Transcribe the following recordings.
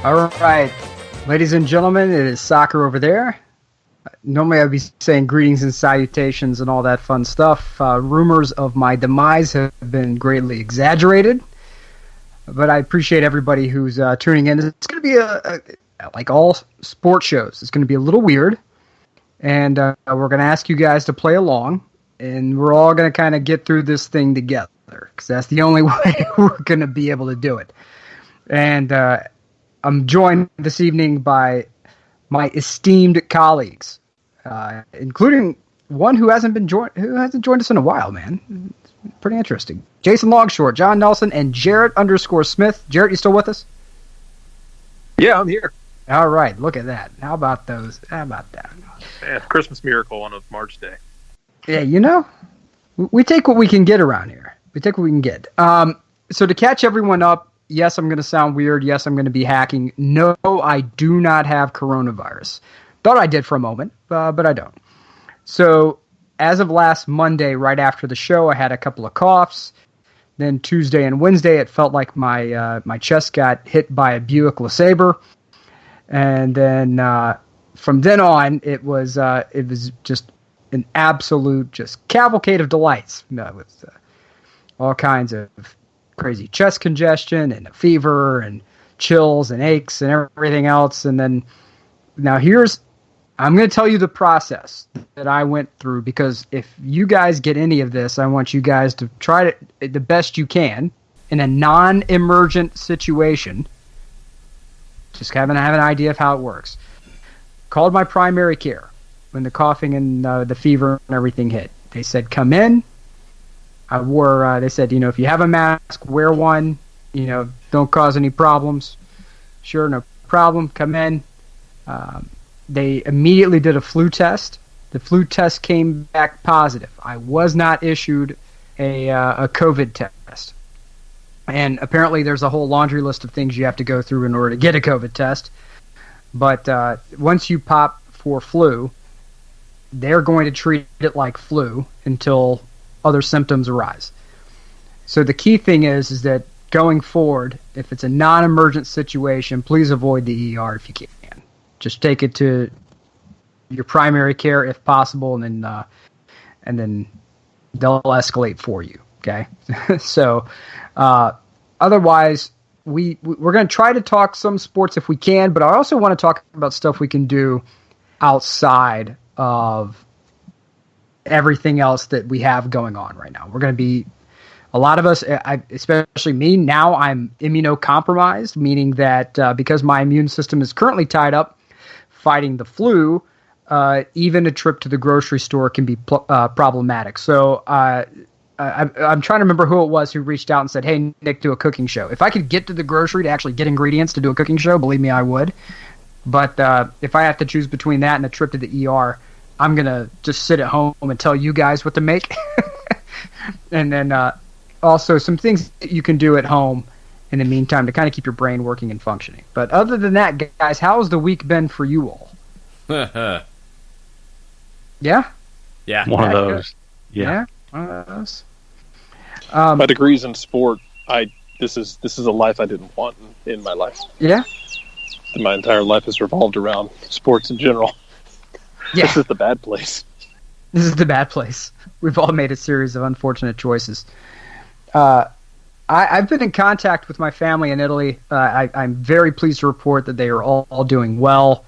All right, ladies and gentlemen, it is Soccer over there. Normally I'd be saying greetings and salutations and all that fun stuff. Rumors of my demise have been greatly exaggerated, but I appreciate everybody who's tuning in. It's going to be like all sports shows. It's going to be a little weird, and we're going to ask you guys to play along, and we're all going to kind of get through this thing together, because that's the only way we're going to be able to do it. And I'm joined this evening by my esteemed colleagues, including one who hasn't joined us in a while, man. It's pretty interesting. Jason Longshore, John Nelson, and Jarrett_Smith. Jarrett, you still with us? Yeah, I'm here. All right, look at that. How about those? How about that? Yeah, Christmas miracle on a March day. Yeah, we take what we can get around here. We take what we can get. So to catch everyone up, yes, I'm going to sound weird. Yes, I'm going to be hacking. No, I do not have coronavirus. Thought I did for a moment, but I don't. So as of last Monday, right after the show, I had a couple of coughs. Then Tuesday and Wednesday, it felt like my chest got hit by a Buick LeSabre. And then from then on, it was just an absolute just cavalcade of delights. With all kinds of crazy chest congestion and a fever and chills and aches and everything else. And then now I'm going to tell you the process that I went through, because if you guys get any of this, I want you guys to try the best you can in a non-emergent situation. Just have an idea of how it works. Called my primary care when the coughing and the fever and everything hit. They said, come in. They said, if you have a mask, wear one, don't cause any problems. Sure, no problem. Come in. They immediately did a flu test. The flu test came back positive. I was not issued a COVID test. And apparently there's a whole laundry list of things you have to go through in order to get a COVID test. But once you pop for flu, they're going to treat it like flu until other symptoms arise. So the key thing is that going forward, if it's a non-emergent situation, please avoid the ER if you can. Just take it to your primary care if possible, and then they'll escalate for you. Okay, so otherwise, we're going to try to talk some sports if we can, but I also want to talk about stuff we can do outside of everything else that we have going on right now. We're going to be, a lot of us, especially me, now I'm immunocompromised, meaning that because my immune system is currently tied up fighting the flu, even a trip to the grocery store can be problematic. So I'm trying to remember who it was who reached out and said, hey, Nick, do a cooking show. If I could get to the grocery to actually get ingredients to do a cooking show, believe me, I would. But if I have to choose between that and a trip to the ER, I'm going to just sit at home and tell you guys what to make. And then also some things that you can do at home in the meantime to kind of keep your brain working and functioning. But other than that, guys, how's the week been for you all? Yeah? Yeah. One of those. Yeah. One of those. My degree's in sport. This is a life I didn't want in my life. Yeah? My entire life has revolved around sports in general. Yeah. This is the bad place. This is the bad place. We've all made a series of unfortunate choices. I've been in contact with my family in Italy. I'm very pleased to report that they are all doing well.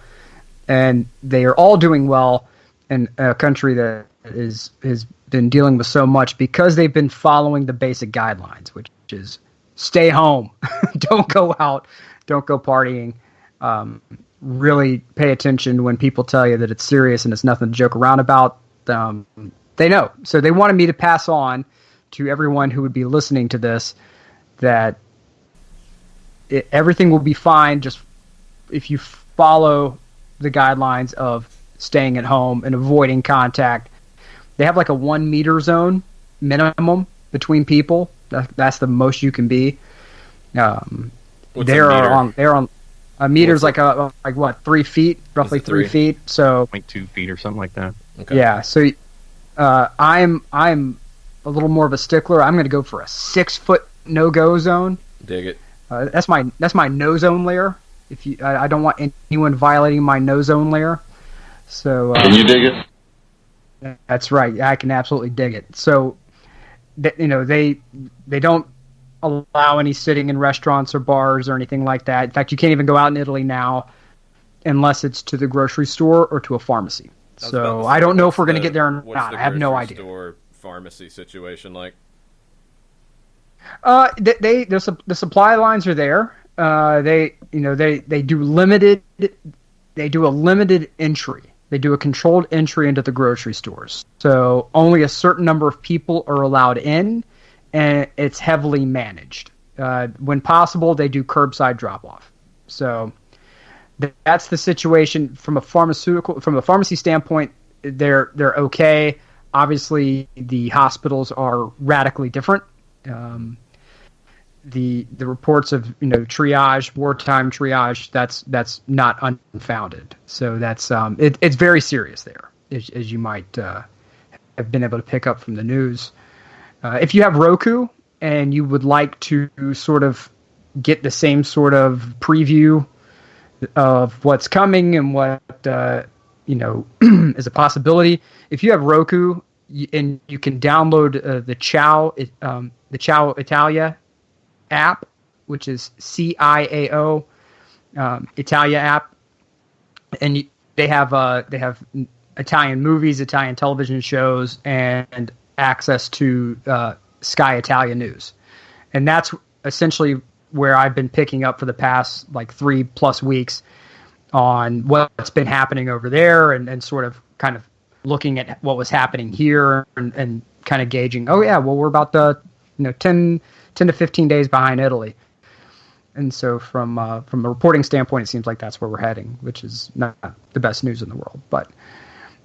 And they are all doing well in a country that has been dealing with so much because they've been following the basic guidelines, which is stay home, don't go out, don't go partying. Really pay attention when people tell you that it's serious and it's nothing to joke around about. They know. So they wanted me to pass on to everyone who would be listening to this that everything will be fine just if you follow the guidelines of staying at home and avoiding contact. They have like a 1 meter zone minimum between people. That's the most you can be. They're on a meter's like what, 3 feet, roughly 3 feet. So 0.2 feet or something like that. Okay. Yeah. So I'm a little more of a stickler. I'm going to go for a 6 foot no go zone. Dig it. That's my no zone layer. If I don't want anyone violating my no zone layer. So Can you dig it? That's right. I can absolutely dig it. So, they don't allow any sitting in restaurants or bars or anything like that. In fact, you can't even go out in Italy now unless it's to the grocery store or to a pharmacy. So I don't know if we're going to get there or not. I have no idea. Store pharmacy situation like? The supply lines are there. They do a limited entry. They do a controlled entry into the grocery stores. So only a certain number of people are allowed in, and it's heavily managed. When possible, they do curbside drop-off. So that's the situation from a pharmacy standpoint. They're okay. Obviously, the hospitals are radically different. The reports of triage, wartime triage, that's not unfounded. So that's it's very serious there, as you might have been able to pick up from the news. If you have Roku and you would like to sort of get the same sort of preview of what's coming and what is a possibility, if you have Roku and you can download the Ciao Italia app, which is CIAO Italia app, and they have Italian movies, Italian television shows, and access to Sky Italia News, and that's essentially where I've been picking up for the past 3+ weeks on what's been happening over there, and sort of kind of looking at what was happening here, and kind of gauging. Oh yeah, well we're about 10 to 15 days behind Italy. And so from a reporting standpoint, it seems like that's where we're heading, which is not the best news in the world. But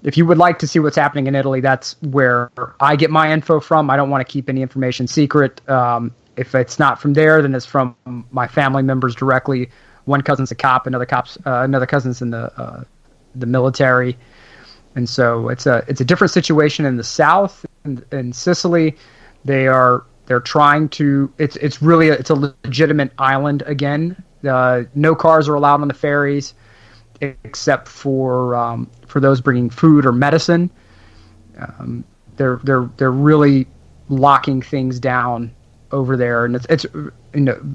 if you would like to see what's happening in Italy, that's where I get my info from. I don't want to keep any information secret. If it's not from there, then it's from my family members directly. One cousin's a cop, another cousin's in the military. And so it's a different situation in the south. In Sicily, they're trying to. It's a legitimate island again. No cars are allowed on the ferries, except for those bringing food or medicine. They're really locking things down over there, and it's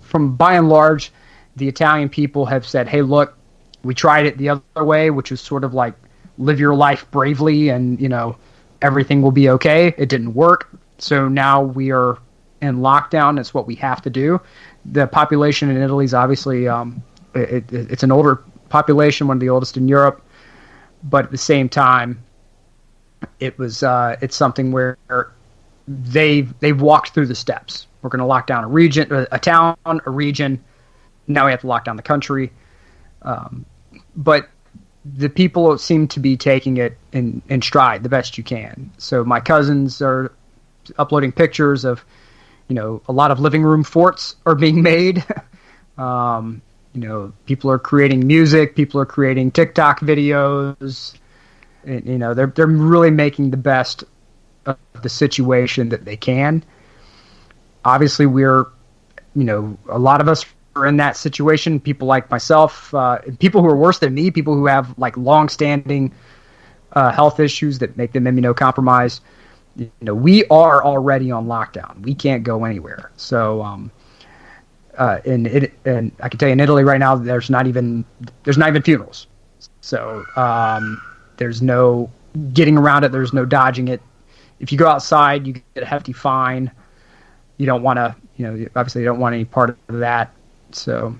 from by and large, the Italian people have said, "Hey, look, we tried it the other way, which was sort of like live your life bravely, and everything will be okay." It didn't work, so now we are in lockdown. It's what we have to do. The population in Italy is obviously it's an older population, one of the oldest in Europe, but at the same time, it's something where they've walked through the steps. We're going to lock down a town, a region. Now we have to lock down the country. But the people seem to be taking it in stride the best you can. So my cousins are uploading pictures of, a lot of living room forts are being made. People are creating music. People are creating TikTok videos. And, they're really making the best of the situation that they can. Obviously, we're, a lot of us are in that situation. People like myself, people who are worse than me, people who have long-standing health issues that make them immunocompromised. We are already on lockdown. We can't go anywhere. So, and I can tell you, in Italy right now, there's not even funerals. So, there's no getting around it. There's no dodging it. If you go outside, you get a hefty fine. You don't want to, obviously you don't want any part of that. So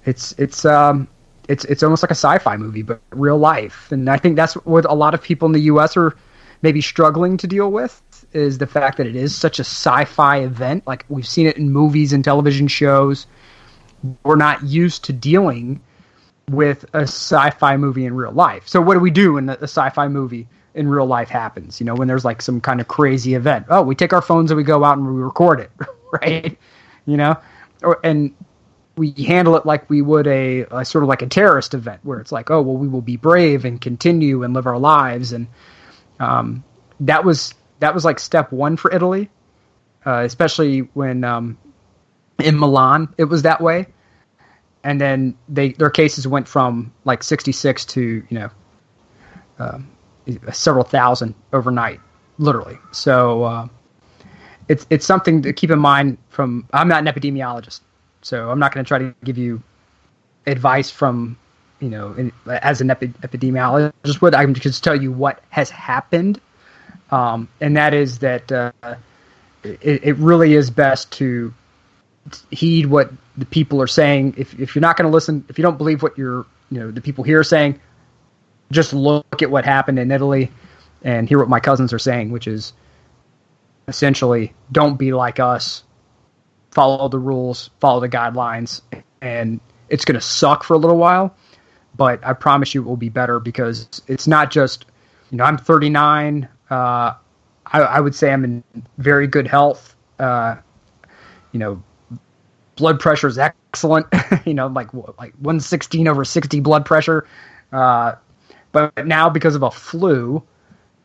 it's almost like a sci-fi movie, but real life. And I think that's what a lot of people in the U.S. are maybe struggling to deal with, is the fact that it is such a sci-fi event. Like, we've seen it in movies and television shows. We're not used to dealing with a sci-fi movie in real life. So what do we do when the sci-fi movie in real life happens? When there's some kind of crazy event. Oh, we take our phones and we go out and we record it, right? And we handle it like we would a sort of like a terrorist event, where it's like, oh, well, we will be brave and continue and live our lives. And that was like step one for Italy, especially when in Milan it was that way. and then their cases went from like 66 to several thousand overnight, literally. So it's something to keep in mind. I'm not an epidemiologist, so I'm not going to try to give you advice from as an epidemiologist would. I can just tell you what has happened, and that is that it really is best to heed what the people are saying. If you're not going to listen, if you don't believe what the people here are saying, just look at what happened in Italy and hear what my cousins are saying, which is essentially don't be like us, follow the rules, follow the guidelines, and it's going to suck for a little while, but I promise you it will be better, because it's not just, I'm 39. I would say I'm in very good health. Blood pressure is excellent, like 116/60 blood pressure. But now because of a flu,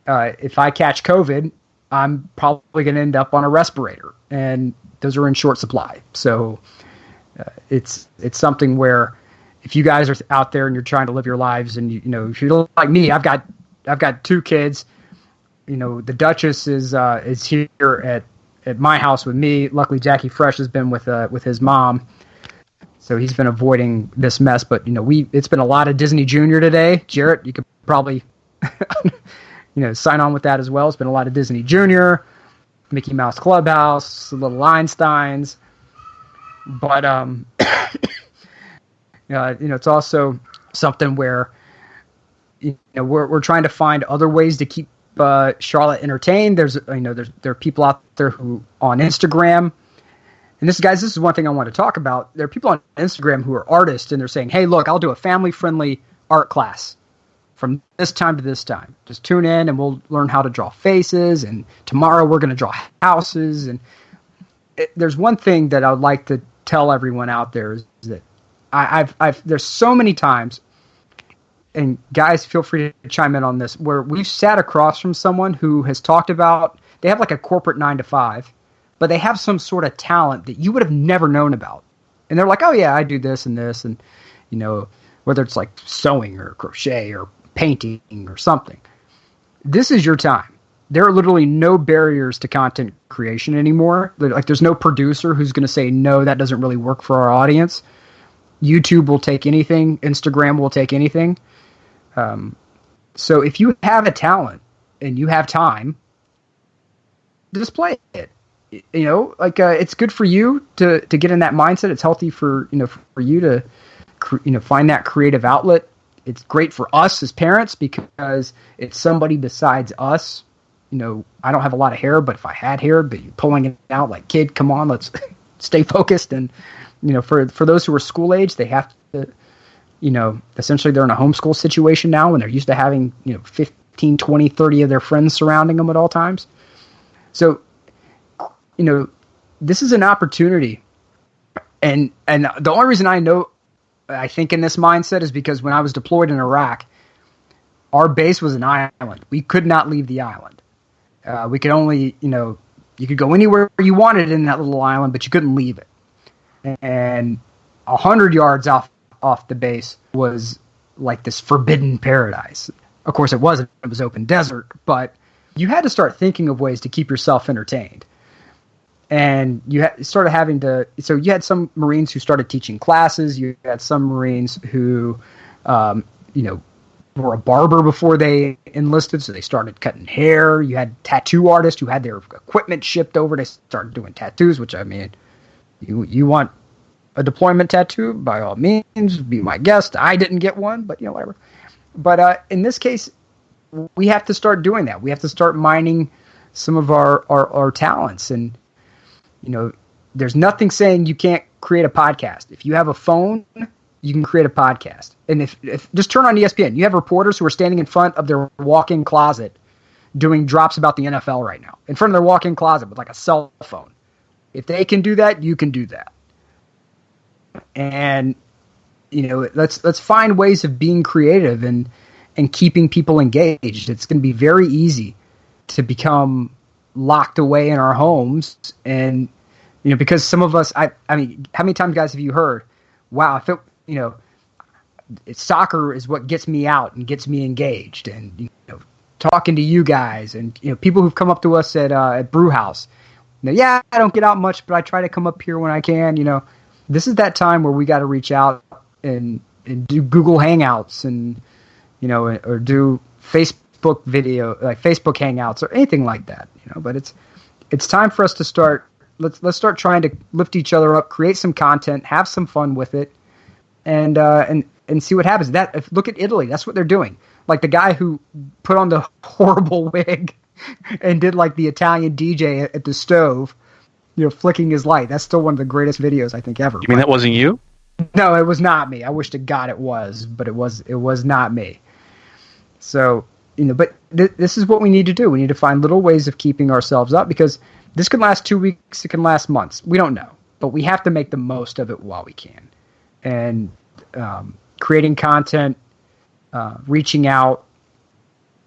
if I catch COVID, I'm probably going to end up on a respirator, and those are in short supply. So it's something where if you guys are out there and you're trying to live your lives, and if you're like me, I've got 2 kids. The Duchess is here at my house with me. Luckily, Jackie Fresh has been with his mom, so he's been avoiding this mess. But it's been a lot of Disney Junior today. Jarrett, you could probably sign on with that as well. It's been a lot of Disney Junior, Mickey Mouse Clubhouse, the Little Einsteins. But it's also something where we're trying to find other ways to keep Charlotte entertained. There are people out there who on Instagram, and this is one thing I want to talk about. There are people on Instagram who are artists, and they're saying, "Hey, look, I'll do a family-friendly art class from this time to this time. Just tune in, and we'll learn how to draw faces. And tomorrow we're going to draw houses." And there's one thing that I would like to tell everyone out there is that there's so many times. And guys, feel free to chime in on this, where we've sat across from someone who has talked about, they have like a corporate 9-to-5, but they have some sort of talent that you would have never known about. And they're like, "Oh yeah, I do this and this." And, whether it's like sewing or crochet or painting or something. This is your time. There are literally no barriers to content creation anymore. Like, there's no producer who's going to say, "No, that doesn't really work for our audience." YouTube will take anything. Instagram will take anything. So if you have a talent and you have time, display it. It's good for you to get in that mindset. It's healthy for you to find that creative outlet. It's great for us as parents because it's somebody besides us. I don't have a lot of hair, but if I had hair, but you're pulling it out like, "Kid, come on, let's stay focused." And for those who are school age, they have to. Essentially they're in a homeschool situation now, and they're used to having, 15, 20, 30 of their friends surrounding them at all times. So, this is an opportunity. And the only reason I think in this mindset is because when I was deployed in Iraq, our base was an island. We could not leave the island. We could only, you could go anywhere you wanted in that little island, but you couldn't leave it. And 100 yards off the base was like this forbidden paradise. Of course, it wasn't. It was open desert, but you had to start thinking of ways to keep yourself entertained. And you started having to. So you had some Marines who started teaching classes. You had some Marines who, were a barber before they enlisted, so they started cutting hair. You had tattoo artists who had their equipment shipped over. They started doing tattoos, which, I mean, you want a deployment tattoo, by all means, be my guest. I didn't get one, but whatever. But in this case, we have to start doing that. We have to start mining some of our talents. And there's nothing saying you can't create a podcast. If you have a phone, you can create a podcast. And if just turn on ESPN, you have reporters who are standing in front of their walk-in closet doing drops about the NFL right now, in front of their walk-in closet with like a cell phone. If they can do that, you can do that. And let's find ways of being creative and keeping people engaged. It's going to be very easy to become locked away in our homes, and because some of us, I mean, how many times, guys, have you heard, "Wow, soccer is what gets me out and gets me engaged, and talking to you guys and people who've come up to us at Brew House. I don't get out much, but I try to come up here when I can. This is that time where we got to reach out and do Google Hangouts and or do Facebook video, like Facebook Hangouts or anything like that. But it's time for us to start. Let's start trying to lift each other up, create some content, have some fun with it, and see what happens. Look at Italy. That's what they're doing. Like the guy who put on the horrible wig and did like the Italian DJ at the stove, flicking his light. That's still one of the greatest videos I think ever. You mean that wasn't you? No, it was not me. I wish to God it was, but it was not me. So, but this is what we need to do. We need to find little ways of keeping ourselves up, because this can last 2 weeks. It can last months. We don't know, but we have to make the most of it while we can. And creating content, reaching out,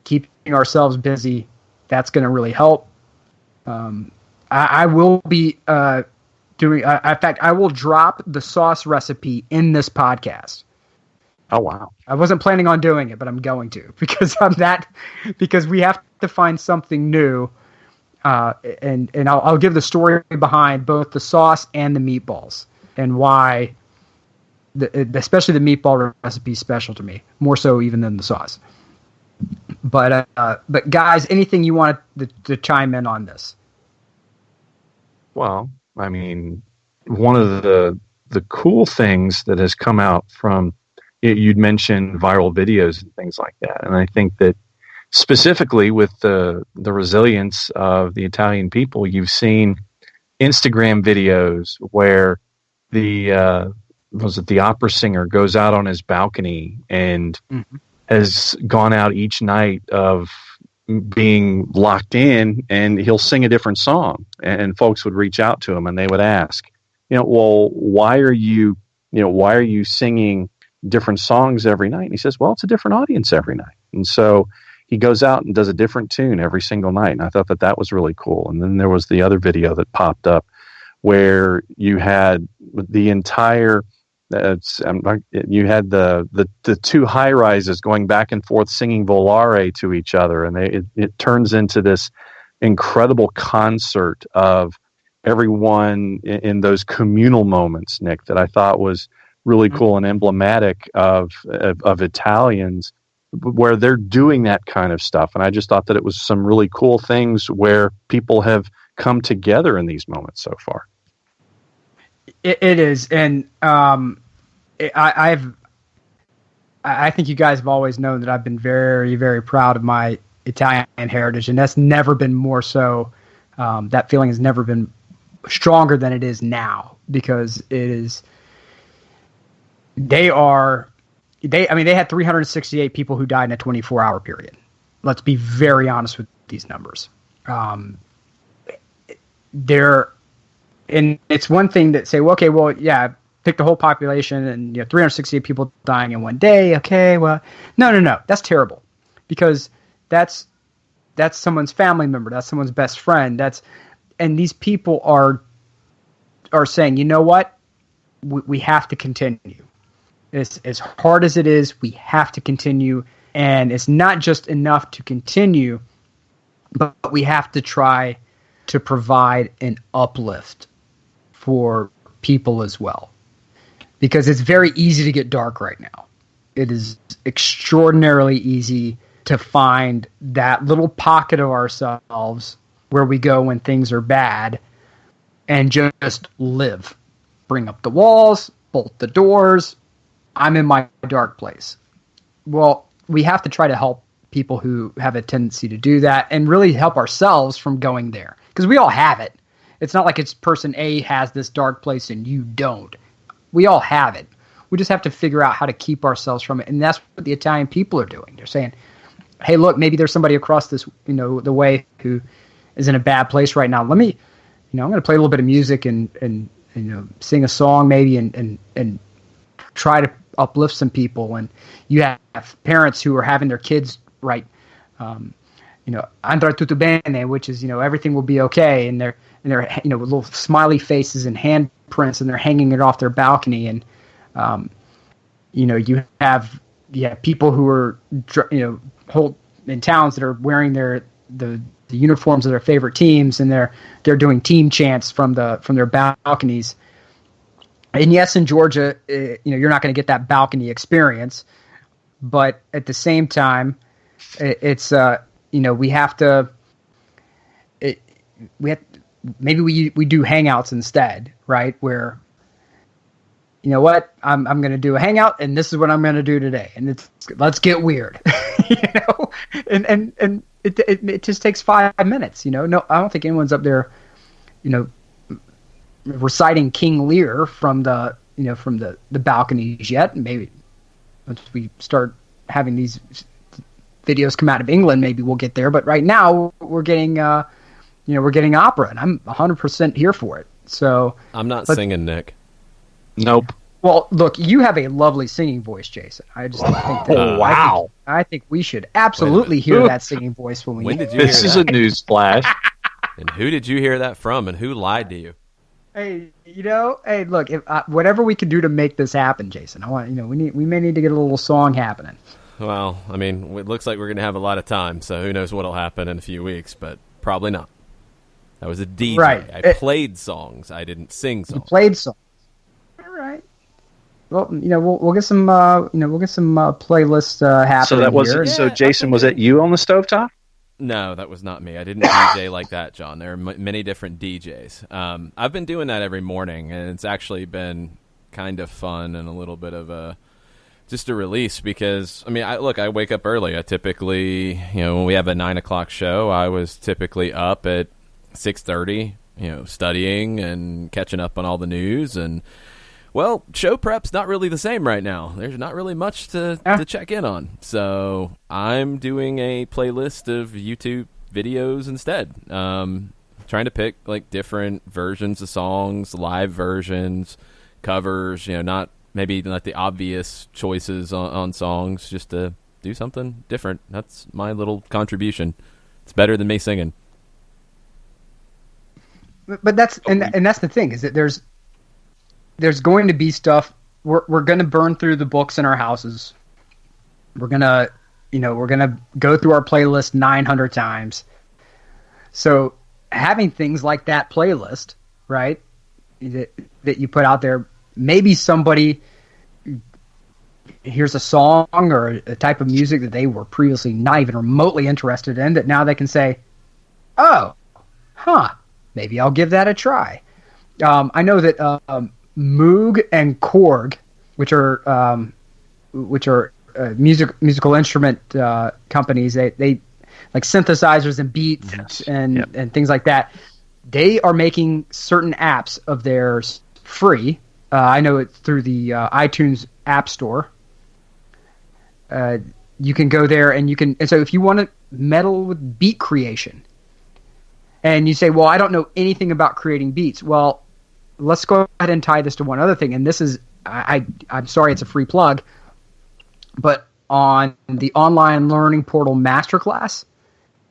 keeping ourselves busy, that's going to really help. I will be doing. In fact, I will drop the sauce recipe in this podcast. Oh wow! I wasn't planning on doing it, but I'm going to because we have to find something new. And I'll give the story behind both the sauce and the meatballs and why, especially the meatball recipe is special to me, more so even than the sauce. But guys, anything you want to chime in on this? Well, I mean, one of the cool things that has come out from it, you'd mentioned viral videos and things like that, and I think that specifically with the resilience of the Italian people, you've seen Instagram videos where the opera singer goes out on his balcony and has gone out each night of being locked in, and he'll sing a different song, and folks would reach out to him and they would ask, well, why are you singing different songs every night? And he says, well, it's a different audience every night. And so he goes out and does a different tune every single night. And I thought that was really cool. And then there was the other video that popped up where you had the entire, you had the two high rises going back and forth singing Volare to each other. And it turns into this incredible concert of everyone in those communal moments, Nick, that I thought was really cool and emblematic of Italians, where they're doing that kind of stuff. And I just thought that it was some really cool things where people have come together in these moments so far. It is. And I think you guys have always known that I've been very, very proud of my Italian heritage. And that's never been more so. That feeling has never been stronger than it is now, because it is, they had 368 people who died in a 24-hour period. Let's be very honest with these numbers. And it's one thing that say, well, okay, well, yeah, pick the whole population and 368 people dying in one day. Okay, well, no, that's terrible, because that's someone's family member, that's someone's best friend. And these people are saying, you know what, we have to continue. As hard as it is, we have to continue. And it's not just enough to continue, but we have to try to provide an uplift for people as well. Because it's very easy to get dark right now. It is extraordinarily easy to find that little pocket of ourselves where we go when things are bad and just live. Bring up the walls, bolt the doors. I'm in my dark place. Well, we have to try to help people who have a tendency to do that and really help ourselves from going there. Because we all have it. It's not like it's person A has this dark place and you don't. We all have it. We just have to figure out how to keep ourselves from it. And that's what the Italian people are doing. They're saying, hey, look, maybe there's somebody across this, the way who is in a bad place right now. Let me, I'm going to play a little bit of music and sing a song maybe and try to uplift some people. And you have parents who are having their kids write, andrà tutto bene, which is, everything will be okay. And they're with little smiley faces and handprints, and they're hanging it off their balcony. And you have people who are hold in towns that are wearing the uniforms of their favorite teams, and they're doing team chants from their balconies. And yes, in Georgia, you're not going to get that balcony experience, but at the same time, it's we have to maybe we do hangouts instead, right? Where you know what, I'm going to do a hangout, and this is what I'm going to do today, and let's get weird, and it just takes 5 minutes, No, I don't think anyone's up there, reciting King Lear from the balconies yet. Maybe once we start having these videos come out of England, maybe we'll get there. But right now we're getting opera, and I'm 100% here for it. So I'm not singing, Nick. Nope. Well, look, you have a lovely singing voice, Jason. I just think that. Oh, wow. I think we should absolutely hear that singing voice when we. When did you hear This is that? a news flash. And who did you hear that from? And who lied to you? Hey, look, if, whatever we can do to make this happen, Jason. I want, we may need to get a little song happening. Well, I mean, it looks like we're going to have a lot of time, so who knows what'll happen in a few weeks, but probably not. I was a DJ. Right. I played songs. I didn't sing songs. You played songs. All right. Well, we'll get some playlist happening. So that was here. so. Jason, was that you on the stovetop? No, that was not me. I didn't DJ like that, John. There are many different DJs. I've been doing that every morning, and it's actually been kind of fun and a little bit of just a release because, I mean, I wake up early. I typically, when we have a 9 o'clock show, I was typically up at 6:30, studying and catching up on all the news. And, well, show prep's not really the same right now. There's not really much to check in on. So I'm doing a playlist of YouTube videos instead. Trying to pick, different versions of songs, live versions, covers, not maybe like the obvious choices on songs, just to do something different. That's my little contribution. It's better than me singing. But that's the thing, is that there's going to be stuff we're going to burn through the books in our houses. We're going to go through our playlist 900 times. So having things like that playlist, right, that you put out there, maybe somebody hears a song or a type of music that they were previously not even remotely interested in, that now they can say, oh, maybe I'll give that a try. I know that Moog and Korg, which are musical instrument companies, they like synthesizers and beats and things like that. They are making certain apps of theirs free. I know it through the iTunes App Store. You can go there and so if you want to meddle with beat creation, and you say, well, I don't know anything about creating beats. Well, let's go ahead and tie this to one other thing. And this is, I'm sorry, it's a free plug, but on the online learning portal Masterclass,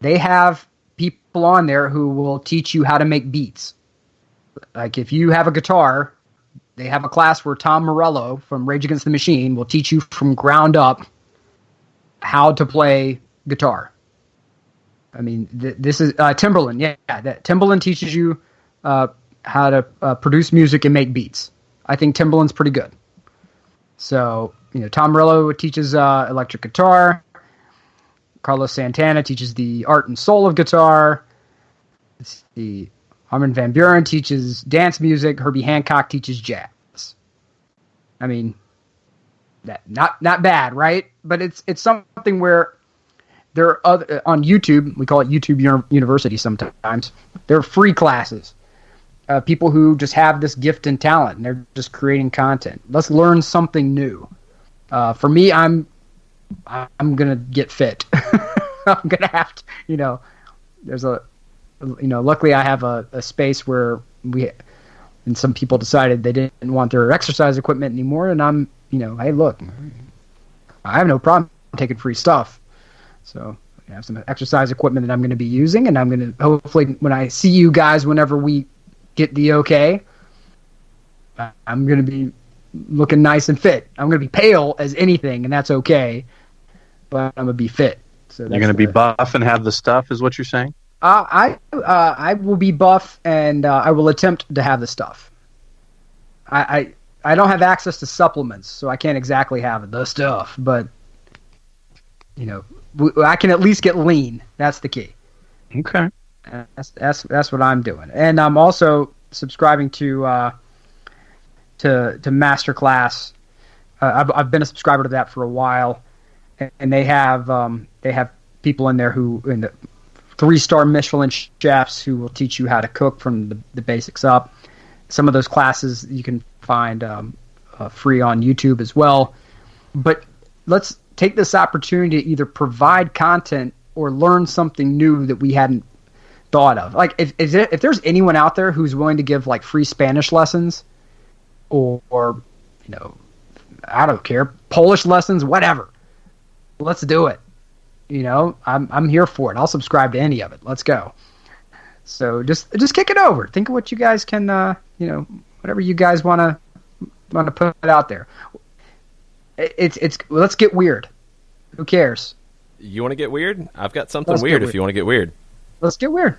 they have people on there who will teach you how to make beats. Like if you have a guitar, they have a class where Tom Morello from Rage Against the Machine will teach you from ground up how to play guitar. I mean, this is Timbaland. Yeah, that Timbaland teaches you how to produce music and make beats. I think Timbaland's pretty good. So, Tom Morello teaches electric guitar. Carlos Santana teaches the art and soul of guitar. Let's see. Armin van Buuren teaches dance music. Herbie Hancock teaches jazz. I mean, that not bad, right? But it's something where there are other, on YouTube, we call it YouTube University sometimes. There are free classes. People who just have this gift and talent, and they're just creating content. Let's learn something new. For me, I'm gonna get fit. I'm gonna have to, there's luckily I have a space where and some people decided they didn't want their exercise equipment anymore, and I'm, hey, look, I have no problem taking free stuff. So I have some exercise equipment that I'm going to be using, and I'm going to hopefully, when I see you guys, whenever we get the okay, I'm going to be looking nice and fit. I'm going to be pale as anything, and that's okay. But I'm going to be fit. So you're going to be buff and have the stuff, is what you're saying? I will be buff, and I will attempt to have the stuff. I don't have access to supplements, so I can't exactly have the stuff. But I can at least get lean. That's the key. Okay. That's what I'm doing, and I'm also subscribing to Masterclass. I've been a subscriber to that for a while, and they have people in there who in the 3-star Michelin chefs who will teach you how to cook from the basics up. Some of those classes you can find free on YouTube as well. But let's take this opportunity to either provide content or learn something new that we hadn't thought of. Like if there's anyone out there who's willing to give like free Spanish lessons or I don't care, Polish lessons, whatever, let's do it. I'm here for it. I'll subscribe to any of it. Let's go. So just kick it over. Think of what you guys can whatever you guys want to put out there. It's let's get weird. Who cares? You want to get weird? I've got something weird if you want to get weird. Let's get weird.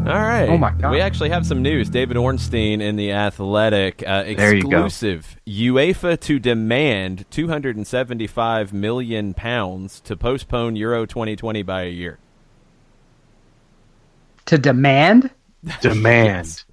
All right. Oh my God. We actually have some news. David Ornstein in The Athletic. Exclusive. UEFA to demand £275 million to postpone Euro 2020 by a year. To demand? Demand.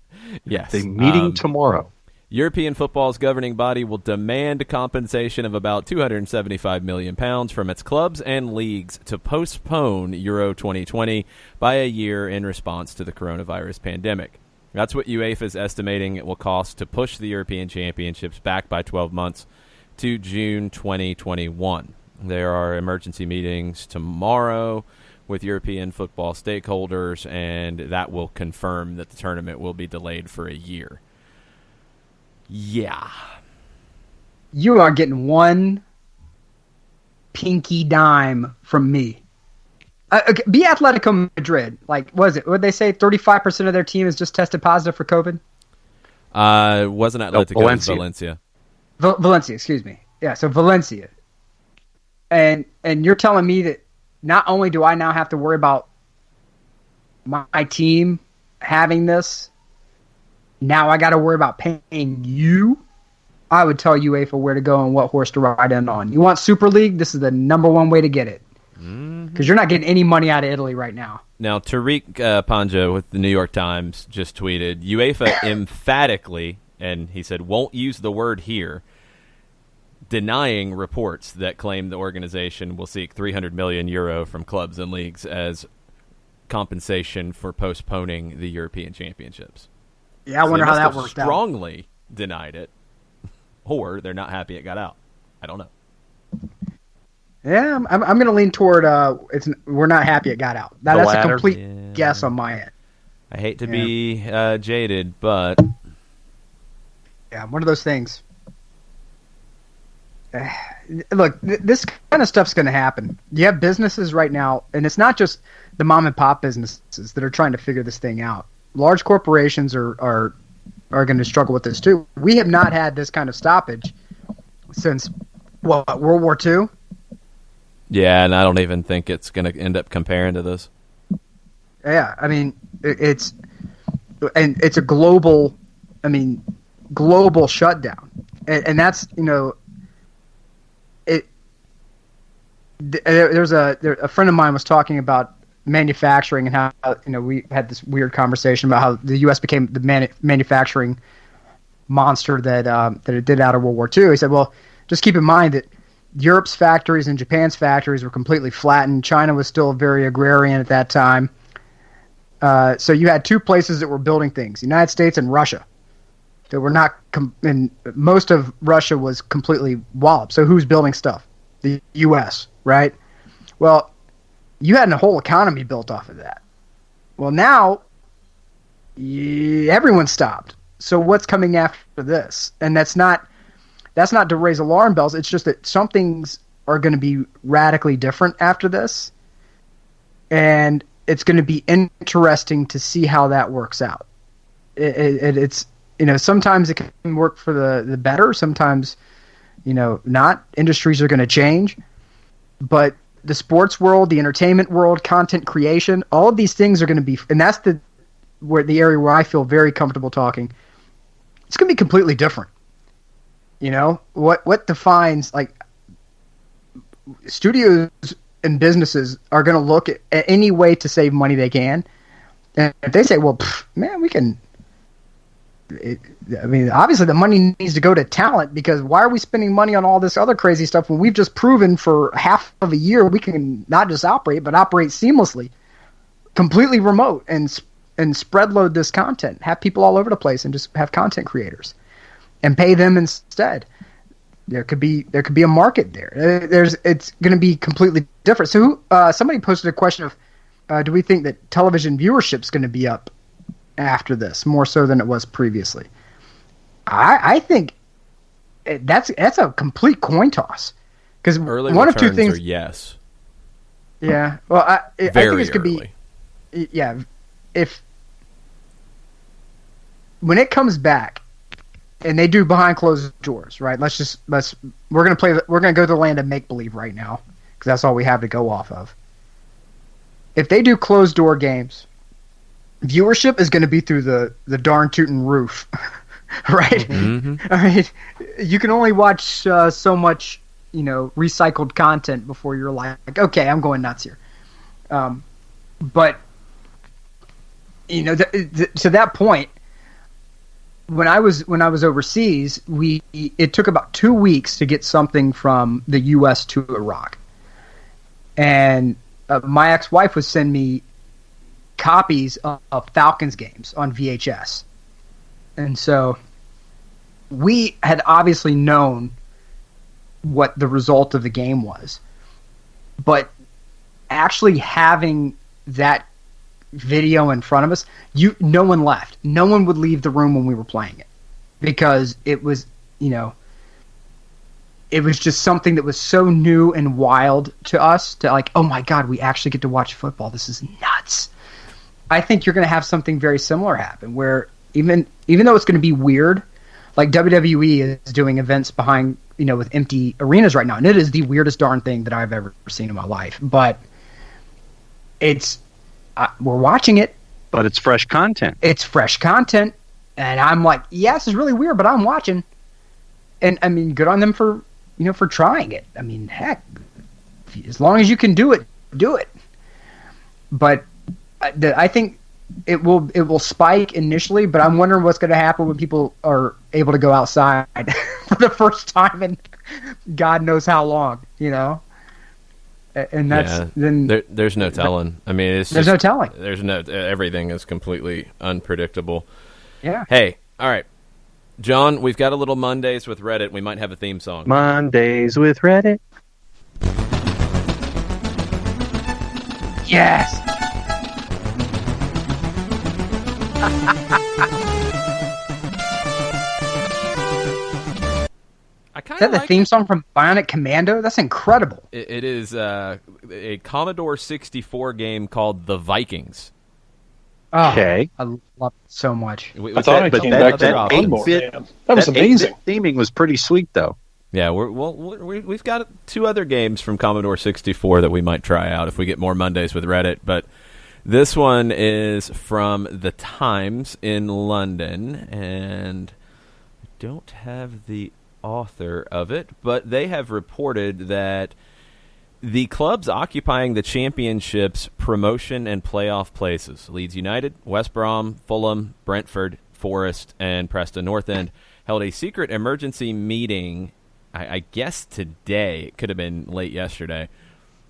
Yes. They're meeting tomorrow. European football's governing body will demand compensation of about £275 million from its clubs and leagues to postpone Euro 2020 by a year in response to the coronavirus pandemic. That's what UEFA is estimating it will cost to push the European Championships back by 12 months to June 2021. There are emergency meetings tomorrow with European football stakeholders, and that will confirm that the tournament will be delayed for a year. Yeah. You are getting one pinky dime from me. Be Atletico Madrid. Like, what did they say? 35% of their team has just tested positive for COVID? Wasn't Atletico, Valencia. Valencia, excuse me. Yeah, so Valencia. And you're telling me that not only do I now have to worry about my team having this, now I got to worry about paying you? I would tell UEFA where to go and what horse to ride in on. You want Super League? This is the number one way to get it. Because you're not getting any money out of Italy right now. Now, Tariq Panja with the New York Times just tweeted, UEFA emphatically, and he said, won't use the word here, denying reports that claim the organization will seek €300 million from clubs and leagues as compensation for postponing the European Championships. Yeah, I wonder how that worked out. Strongly denied it, or they're not happy it got out. I don't know. Yeah, I'm going to lean toward we're not happy it got out. That's a complete guess on my end. I hate to be jaded, but yeah, one of those things. Look, this kind of stuff's going to happen. You have businesses right now, and it's not just the mom and pop businesses that are trying to figure this thing out. Large corporations are going to struggle with this too. We have not had this kind of stoppage since World War II. Yeah, and I don't even think it's going to end up comparing to this. Yeah, I mean it's a global shutdown, and that's There's a friend of mine was talking about manufacturing and how we had this weird conversation about how the U.S. became the manufacturing monster that it did out of World War II. He said, well, just keep in mind that Europe's factories and Japan's factories were completely flattened. China was still very agrarian at that time. So you had two places that were building things, the United States and Russia, that were not and most of Russia was completely walloped. So who's building stuff? The U.S., right? Well, you had a whole economy built off of that. Well, now everyone stopped. So what's coming after this? And that's not to raise alarm bells. It's just that some things are going to be radically different after this. And it's going to be interesting to see how that works out. It's sometimes it can work for the better. Sometimes, not. Industries are going to change. But the sports world, the entertainment world, content creation, all of these things are going to be, and that's the area where I feel very comfortable talking. It's going to be completely different. What defines, like, studios and businesses are going to look at any way to save money they can. And if they say, well, man, we can. Obviously the money needs to go to talent, because why are we spending money on all this other crazy stuff when we've just proven for half of a year we can not just operate, but operate seamlessly, completely remote, and spread load this content, have people all over the place, and just have content creators and pay them instead. There could be a market there. It's going to be completely different. So somebody posted a question of, do we think that television viewership is going to be up after this more so than it was previously? I think that's a complete coin toss, because one of two things. Yes. Yeah. Well, I think this could early. be. Yeah. When it comes back, and they do behind closed doors, right? We're gonna go to the land of make believe right now, because that's all we have to go off of. If they do closed door games, viewership is going to be through the darn tootin' roof, right? Mm-hmm. You can only watch so much, recycled content before you're like, okay, I'm going nuts here. But to that point, when I was overseas, it took about 2 weeks to get something from the U.S. to Iraq, and my ex-wife would send me copies of Falcons games on VHS. And so we had obviously known what the result of the game was. But actually having that video in front of us, no one left. No one would leave the room when we were playing it, because it was, it was just something that was so new and wild to us, to like, oh my God, we actually get to watch football. This is nuts. I think you're going to have something very similar happen, where even though it's going to be weird, like WWE is doing events behind, with empty arenas right now, and it is the weirdest darn thing that I've ever seen in my life. But we're watching it. But it's fresh content. It's fresh content, and I'm like, yeah, this is really weird, but I'm watching. And good on them for trying it. Heck, as long as you can do it, do it. But I think it will spike initially, but I'm wondering what's going to happen when people are able to go outside for the first time in God knows how long, And that's then there's no telling. There's no telling. Everything is completely unpredictable. Yeah. Hey, all right, John, we've got a little Mondays with Reddit. We might have a theme song. Mondays with Reddit. Yes. Is that the theme song from Bionic Commando? That's incredible. It is a Commodore 64 game called The Vikings. Oh, Okay. I love it so much. I thought I came back to that Commodore, man. That was amazing. Theming was pretty sweet, though. Yeah, we've got 2 other games from Commodore 64 that we might try out if we get more Mondays with Reddit. But this one is from The Times in London, and I don't have the author of it, but they have reported that the clubs occupying the championship's promotion and playoff places, Leeds United, West Brom, Fulham, Brentford, Forest, and Preston North End, held a secret emergency meeting, I guess today, it could have been late yesterday,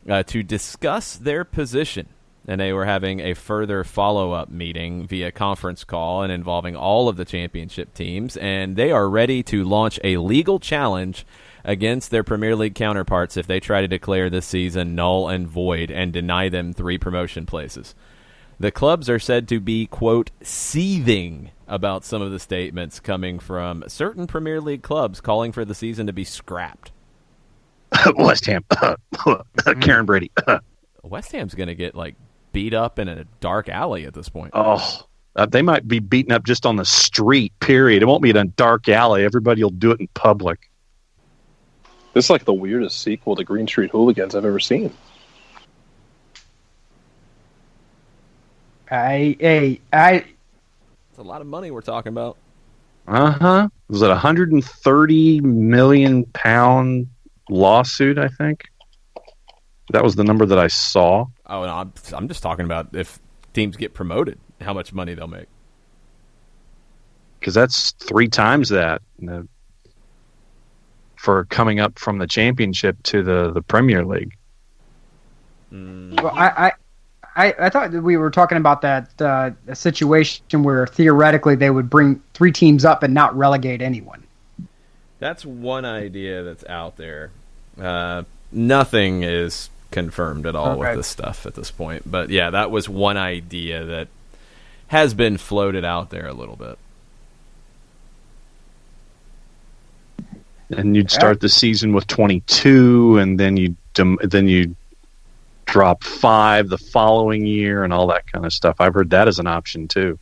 to discuss their position. And they were having a further follow-up meeting via conference call and involving all of the championship teams. And they are ready to launch a legal challenge against their Premier League counterparts if they try to declare this season null and void and deny them 3 promotion places. The clubs are said to be, quote, seething about some of the statements coming from certain Premier League clubs calling for the season to be scrapped. West Ham. Karen Brady. West Ham's going to get, beat up in a dark alley at this point. Oh, They might be beaten up just on the street, period. It won't be in a dark alley. Everybody will do it in public. This is like the weirdest sequel to Green Street Hooligans I've ever seen. It's a lot of money we're talking about. Was it a £130 million lawsuit? I think that was the number that I saw. Oh, no, I'm just talking about if teams get promoted, how much money they'll make. Because that's 3 times that for coming up from the championship to the Premier League. Well, I thought that we were talking about that a situation where theoretically they would bring 3 teams up and not relegate anyone. That's one idea that's out there. Nothing is confirmed at all with this stuff at this point. But yeah, that was one idea that has been floated out there a little bit. And you'd start the season with 22, and then you drop 5 the following year, and all that kind of stuff. I've heard that as an option too.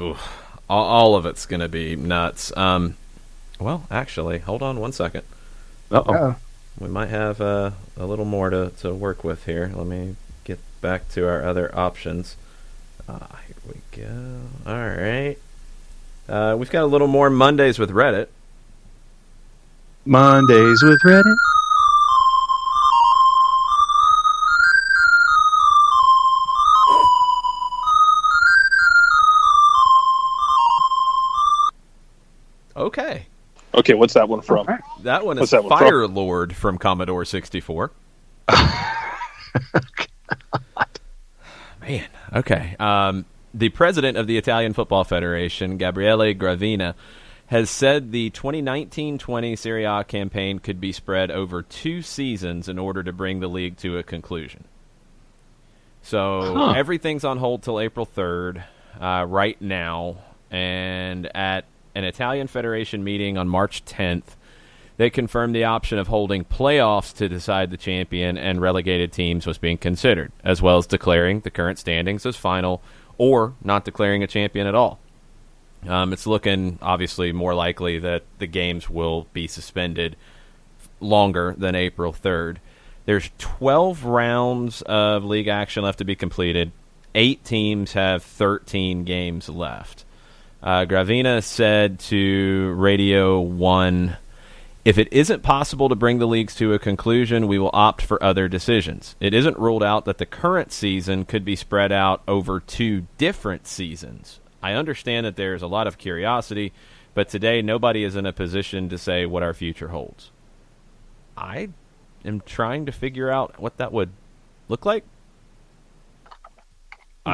Oof. All of it's going to be nuts. Well, actually, hold on one second. Uh-oh. We might have a little more to work with here. Let me get back to our other options. Here we go. All right. We've got a little more Mondays with Reddit. Mondays with Reddit. Okay, what's that one from? Right. That one is Fire Lord from Commodore 64. Man, okay. The president of the Italian Football Federation, Gabriele Gravina, has said the 2019-20 Serie A campaign could be spread over 2 seasons in order to bring the league to a conclusion. So everything's on hold till April 3rd right now, and at an Italian Federation meeting on March 10th, they confirmed the option of holding playoffs to decide the champion and relegated teams was being considered, as well as declaring the current standings as final or not declaring a champion at all. It's looking, obviously, more likely that the games will be suspended longer than April 3rd. There's 12 rounds of league action left to be completed. 8 teams have 13 games left. Gravina said to Radio 1, "If it isn't possible to bring the leagues to a conclusion, we will opt for other decisions. It isn't ruled out that the current season could be spread out over 2 different seasons. I understand that there's a lot of curiosity, but today nobody is in a position to say what our future holds." I am trying to figure out what that would look like.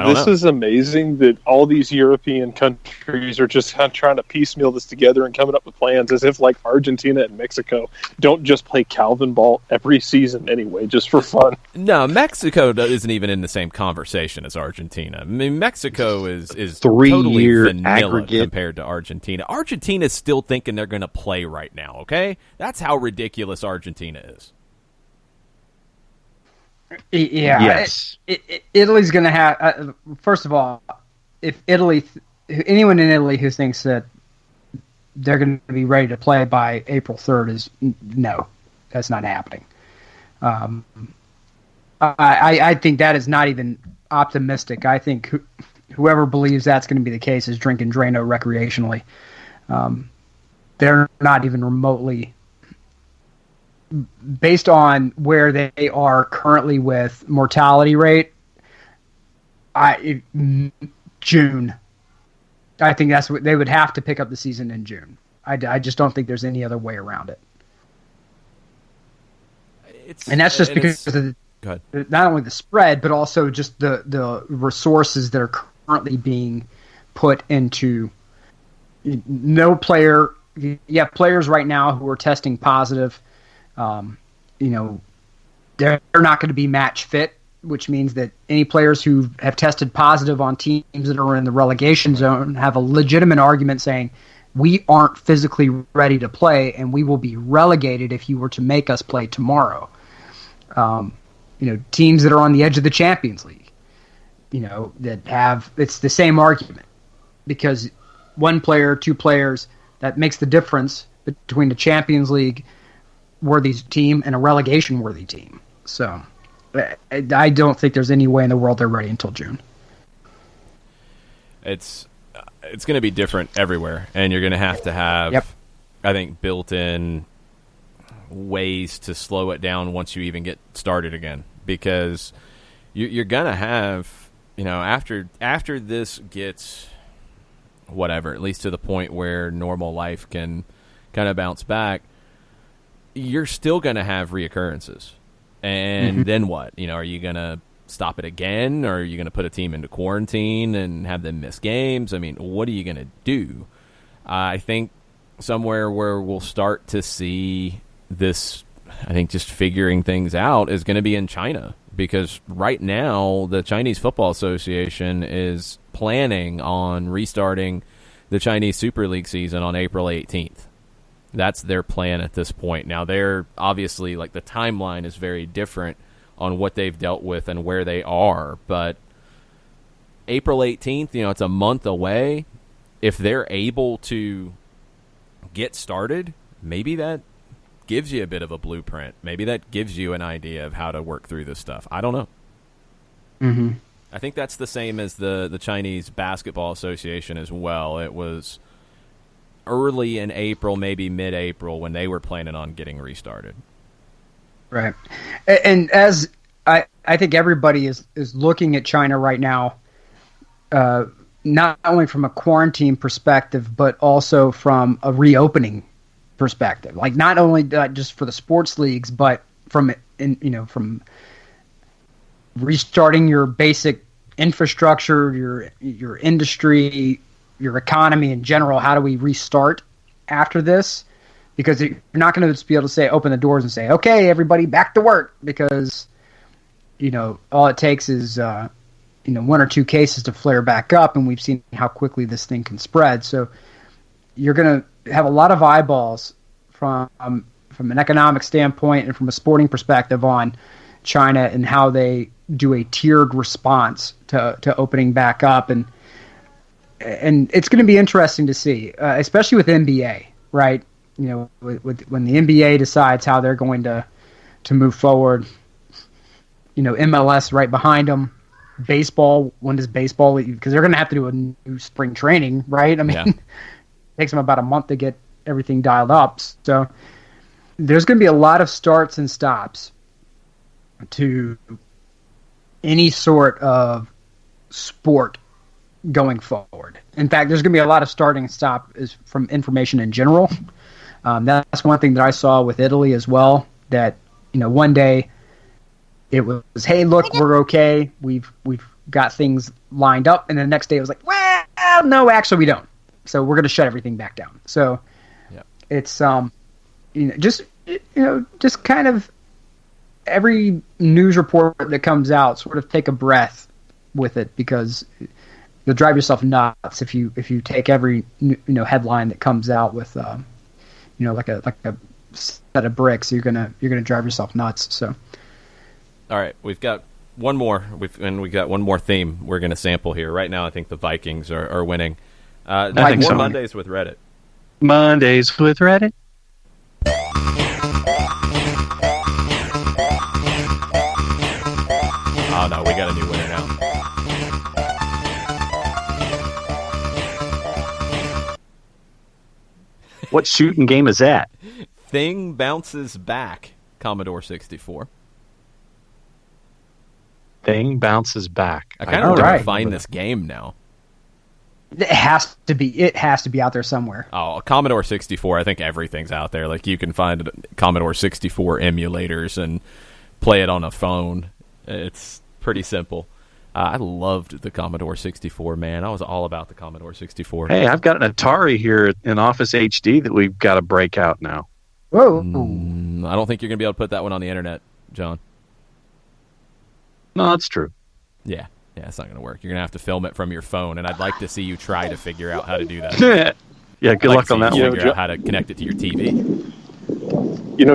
This is amazing that all these European countries are just kind of trying to piecemeal this together and coming up with plans as if like Argentina and Mexico don't just play Calvin ball every season anyway, just for fun. No, Mexico isn't even in the same conversation as Argentina. I mean, Mexico is 3 totally year vanilla aggregate compared to Argentina. Argentina's still thinking they're going to play right now, okay? That's how ridiculous Argentina is. Yeah. Yes. Italy's going to have. First of all, if anyone in Italy who thinks that they're going to be ready to play by April 3rd is no, that's not happening. I think that is not even optimistic. I think whoever believes that's going to be the case is drinking Drano recreationally. They're not even remotely. Based on where they are currently with mortality rate, June. I think that's what they would have to pick up the season in June. I just don't think there's any other way around it. And that's just because of not only the spread, but also just the resources that are currently being put into no player. You have players right now who are testing positive. They're not going to be match fit, which means that any players who have tested positive on teams that are in the relegation zone have a legitimate argument saying, we aren't physically ready to play and we will be relegated if you were to make us play tomorrow. Teams that are on the edge of the Champions League, that have it's the same argument because one player, two players that makes the difference between the Champions League worthy team and a relegation worthy team. So I don't think there's any way in the world they're ready until June. It's going to be different everywhere, and you're going to have, yep. I think, built-in ways to slow it down once you even get started again, because you're going to have, after this gets whatever, at least to the point where normal life can kind of bounce back, you're still going to have reoccurrences. And then what? Are you going to stop it again, or are you going to put a team into quarantine and have them miss games? I mean, what are you going to do? I think somewhere where we'll start to see this, I think, just figuring things out is going to be in China, because right now the Chinese Football Association is planning on restarting the Chinese Super League season on April 18th. That's their plan at this point. Now, they're obviously, the timeline is very different on what they've dealt with and where they are, but April 18th, it's a month away. If they're able to get started, maybe that gives you a bit of a blueprint. Maybe that gives you an idea of how to work through this stuff. I don't know. Mm-hmm. I think that's the same as the Chinese Basketball Association as well. It was early in April, maybe mid-April, when they were planning on getting restarted. Right. And as I think everybody is looking at China right now, not only from a quarantine perspective, but also from a reopening perspective. Not only just for the sports leagues, but from restarting your basic infrastructure, your industry, your economy in general. How do we restart after this? Because you're not going to just be able to open the doors and say, okay, everybody back to work, because, all it takes is, one or two cases to flare back up, and we've seen how quickly this thing can spread. So you're going to have a lot of eyeballs from an economic standpoint and from a sporting perspective on China and how they do a tiered response to opening back up. And it's going to be interesting to see, especially with NBA, right? When the NBA decides how they're going to move forward, MLS right behind them. Baseball, when does baseball? Because they're going to have to do a new spring training, right? I mean, It takes them about a month to get everything dialed up. So there's going to be a lot of starts and stops to any sort of sport going forward. In fact, there's going to be a lot of starting and stop from information in general. That's one thing that I saw with Italy as well, that, one day it was, hey, look, we're okay. We've got things lined up. And the next day it was like, well, no, actually we don't. So we're going to shut everything back down. So it's, just kind of every news report that comes out, sort of take a breath with it, because you'll drive yourself nuts if you take every headline that comes out with like a set of bricks. You're gonna drive yourself nuts. So, all right, we've got one more. We've got one more theme we're gonna sample here right now. I think the Vikings are winning. I think more so. Mondays with Reddit. Mondays with Reddit. Oh no, we got a new winner now. What shooting game is that? Thing bounces back, Commodore 64. Thing bounces back. I kind of want to find this game now. It has to be out there somewhere. Oh, Commodore 64, I think everything's out there. You can find Commodore 64 emulators and play it on a phone. It's pretty simple. I loved the Commodore 64, man. I was all about the Commodore 64. Hey, I've got an Atari here in Office HD that we've got to break out now. Whoa. I don't think you're going to be able to put that one on the internet, John. No, that's true. Yeah, it's not going to work. You're going to have to film it from your phone, and I'd like to see you try to figure out how to do that. Yeah, good luck on that one. Figure out how to connect it to your TV.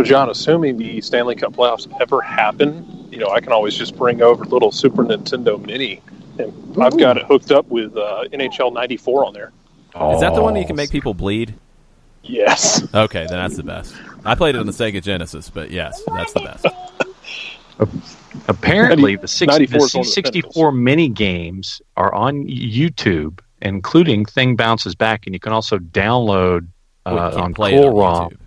John, assuming the Stanley Cup playoffs ever happen, I can always just bring over little Super Nintendo Mini and I've got it hooked up with NHL 94 on there. Is that the one that you can make people bleed? Yes. Okay, then that's the best. I played it on the Sega Genesis, but yes, that's the best. Apparently, the 94 is one of the C64 mini games are on YouTube, including Thing Bounces Back, and you can also download on Cool ROM. YouTube.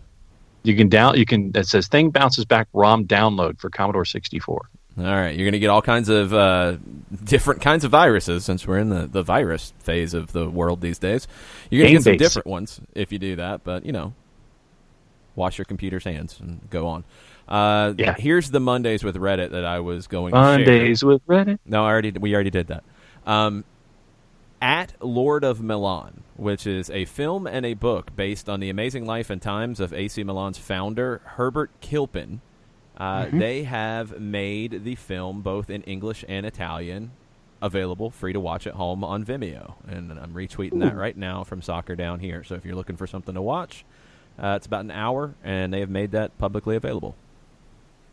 You can. It says Thing Bounces Back ROM download for Commodore 64. All right, you're going to get all kinds of different kinds of viruses, since we're in the virus phase of the world these days. You're going to get some different ones if you do that, but, wash your computer's hands and go on. Here's the Mondays with Reddit that I was going to share. Mondays with Reddit? No, we already did that. At Lord of Milan, which is a film and a book based on the amazing life and times of AC Milan's founder, Herbert Kilpin. They have made the film both in English and Italian available, free to watch at home on Vimeo. And I'm retweeting that right now from Soccer Down Here. So if you're looking for something to watch, it's about an hour, and they have made that publicly available.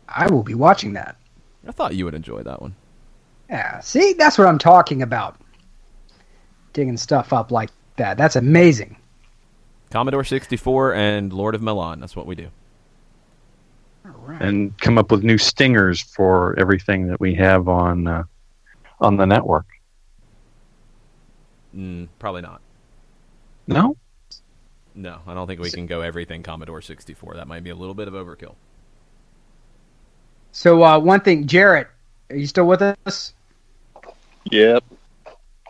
I will be watching that. I thought you would enjoy that one. Yeah, see, that's what I'm talking about. Digging stuff up like that. That's amazing. Commodore 64 and Lord of Milan. That's what we do. Right. And come up with new stingers for everything that we have on the network. Probably not. No? No, I don't think we can go everything Commodore 64. That might be a little bit of overkill. So one thing, Jarrett, are you still with us? Yep.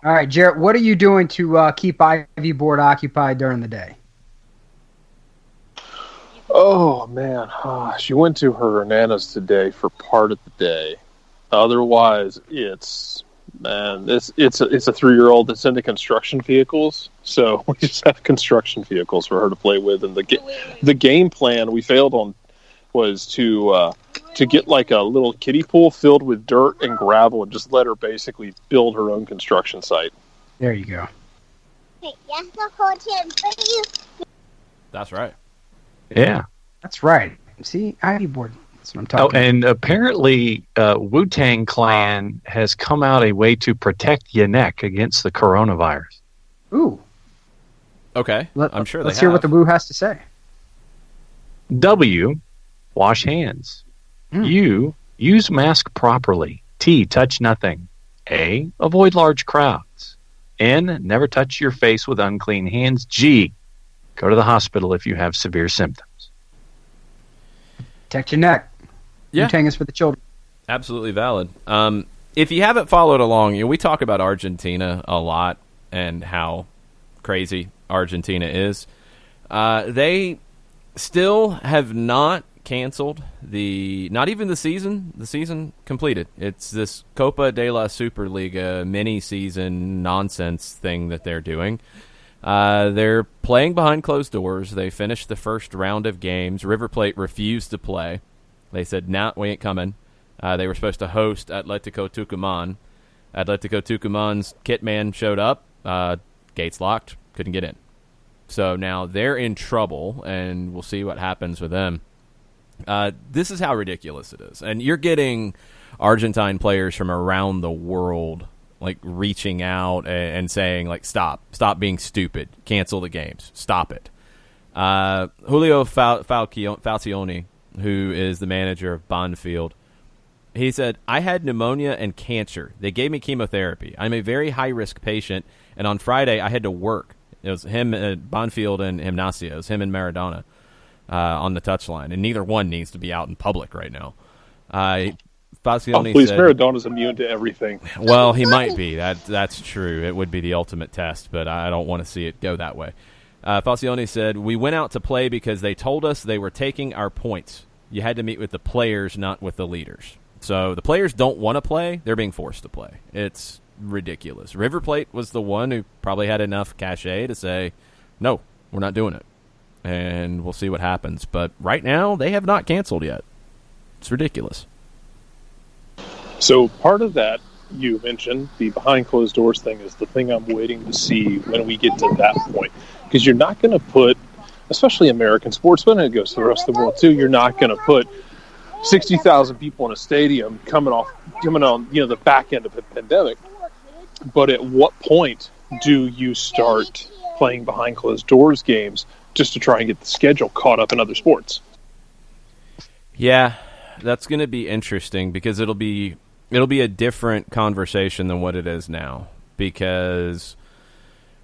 All right, Jarrett, what are you doing to keep Ivy Board occupied during the day? Oh, man. She went to her Nana's today for part of the day. Otherwise, it's a 3-year-old that's into construction vehicles. So we just have construction vehicles for her to play with. And the game plan we failed on was to get like a little kiddie pool filled with dirt and gravel and just let her basically build her own construction site. There you go. That's right. Yeah. That's right. See, Ivy Board. That's what I'm talking about. And apparently Wu-Tang Clan has come out a way to protect your neck against the coronavirus. Ooh. Okay. I'm sure let's hear what the Wu has to say. W, wash hands. U, use mask properly. T, touch nothing. A, avoid large crowds. N, never touch your face with unclean hands. G, go to the hospital if you have severe symptoms. Protect your neck. Yeah. Wu-Tang is for the children. Absolutely valid. If you haven't followed along, we talk about Argentina a lot and how crazy Argentina is. They still have not canceled not even the season completed. It's this Copa de la Superliga mini-season nonsense thing that they're doing. They're playing behind closed doors. They finished the first round of games. River Plate refused to play. They said, nah, we ain't coming. They were supposed to host Atletico Tucumán. Atletico Tucumán's kit man showed up. Gates locked. Couldn't get in. So now they're in trouble, and we'll see what happens with them. This is how ridiculous it is. And you're getting Argentine players from around the world like reaching out and saying, like, stop being stupid, cancel the games, stop it. Julio Falcioni, who is the manager of Banfield, he said, I had pneumonia and cancer. They gave me chemotherapy. I'm a very high-risk patient, and on Friday I had to work. It was him at Banfield and Gimnasia. It was him and Maradona on the touchline, and neither one needs to be out in public right now. Falcioni said, Maradona's immune to everything. Well, he might be. That's true. It would be the ultimate test, but I don't want to see it go that way. Falcioni said, we went out to play because they told us they were taking our points. You had to meet with the players, not with the leaders. So the players don't want to play. They're being forced to play. It's ridiculous. River Plate was the one who probably had enough cachet to say, no, we're not doing it. And we'll see what happens. But right now, they have not canceled yet. It's ridiculous. So part of that you mentioned, the behind closed doors thing, is the thing I'm waiting to see when we get to that point. Because you're not going to put, especially American sports, but it goes to the rest of the world too, you're not going to put 60,000 people in a stadium coming on the back end of a pandemic But at what point do you start playing behind closed doors games just to try and get the schedule caught up in other sports? Yeah, that's going to be interesting because it'll be a different conversation than what it is now, because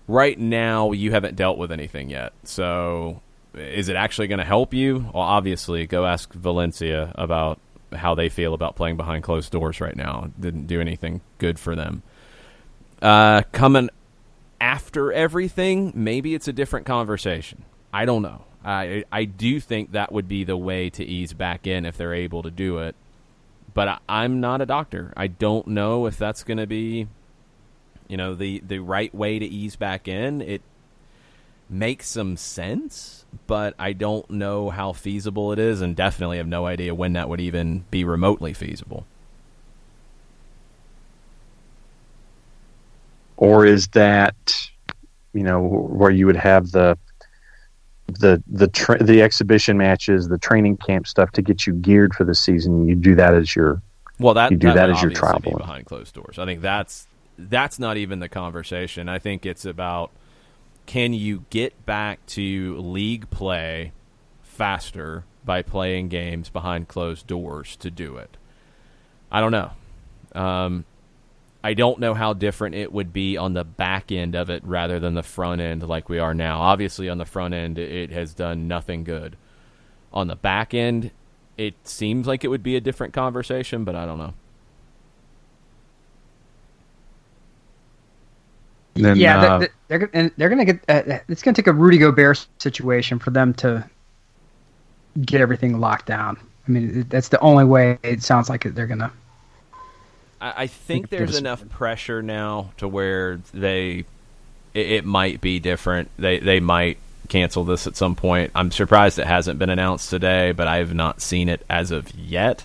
right now you haven't dealt with anything yet. So is it actually going to help you? Well, obviously, go ask Valencia about how they feel about playing behind closed doors right now. It didn't do anything good for them. Coming after everything, maybe it's a different conversation. I don't know. I do think that would be the way to ease back in if they're able to do it. But I'm not a doctor. I don't know if that's going to be, the right way to ease back in. It makes some sense, but I don't know how feasible it is, and definitely have no idea when that would even be remotely feasible. Or is that, where you would have the exhibition matches, the training camp stuff to get you geared for the season? You do that as your your trial be behind closed doors. I think that's not even the conversation. I think it's about, can you get back to league play faster by playing games behind closed doors to do it? I don't know. I don't know how different it would be on the back end of it rather than the front end like we are now. Obviously, on the front end, it has done nothing good. On the back end, it seems like it would be a different conversation, but I don't know. Then, they're going to get. It's going to take a Rudy Gobert situation for them to get everything locked down. I mean, that's the only way it sounds like they're going to. I think there's enough pressure now to where it might be different. They might cancel this at some point. I'm surprised it hasn't been announced today, but I have not seen it as of yet.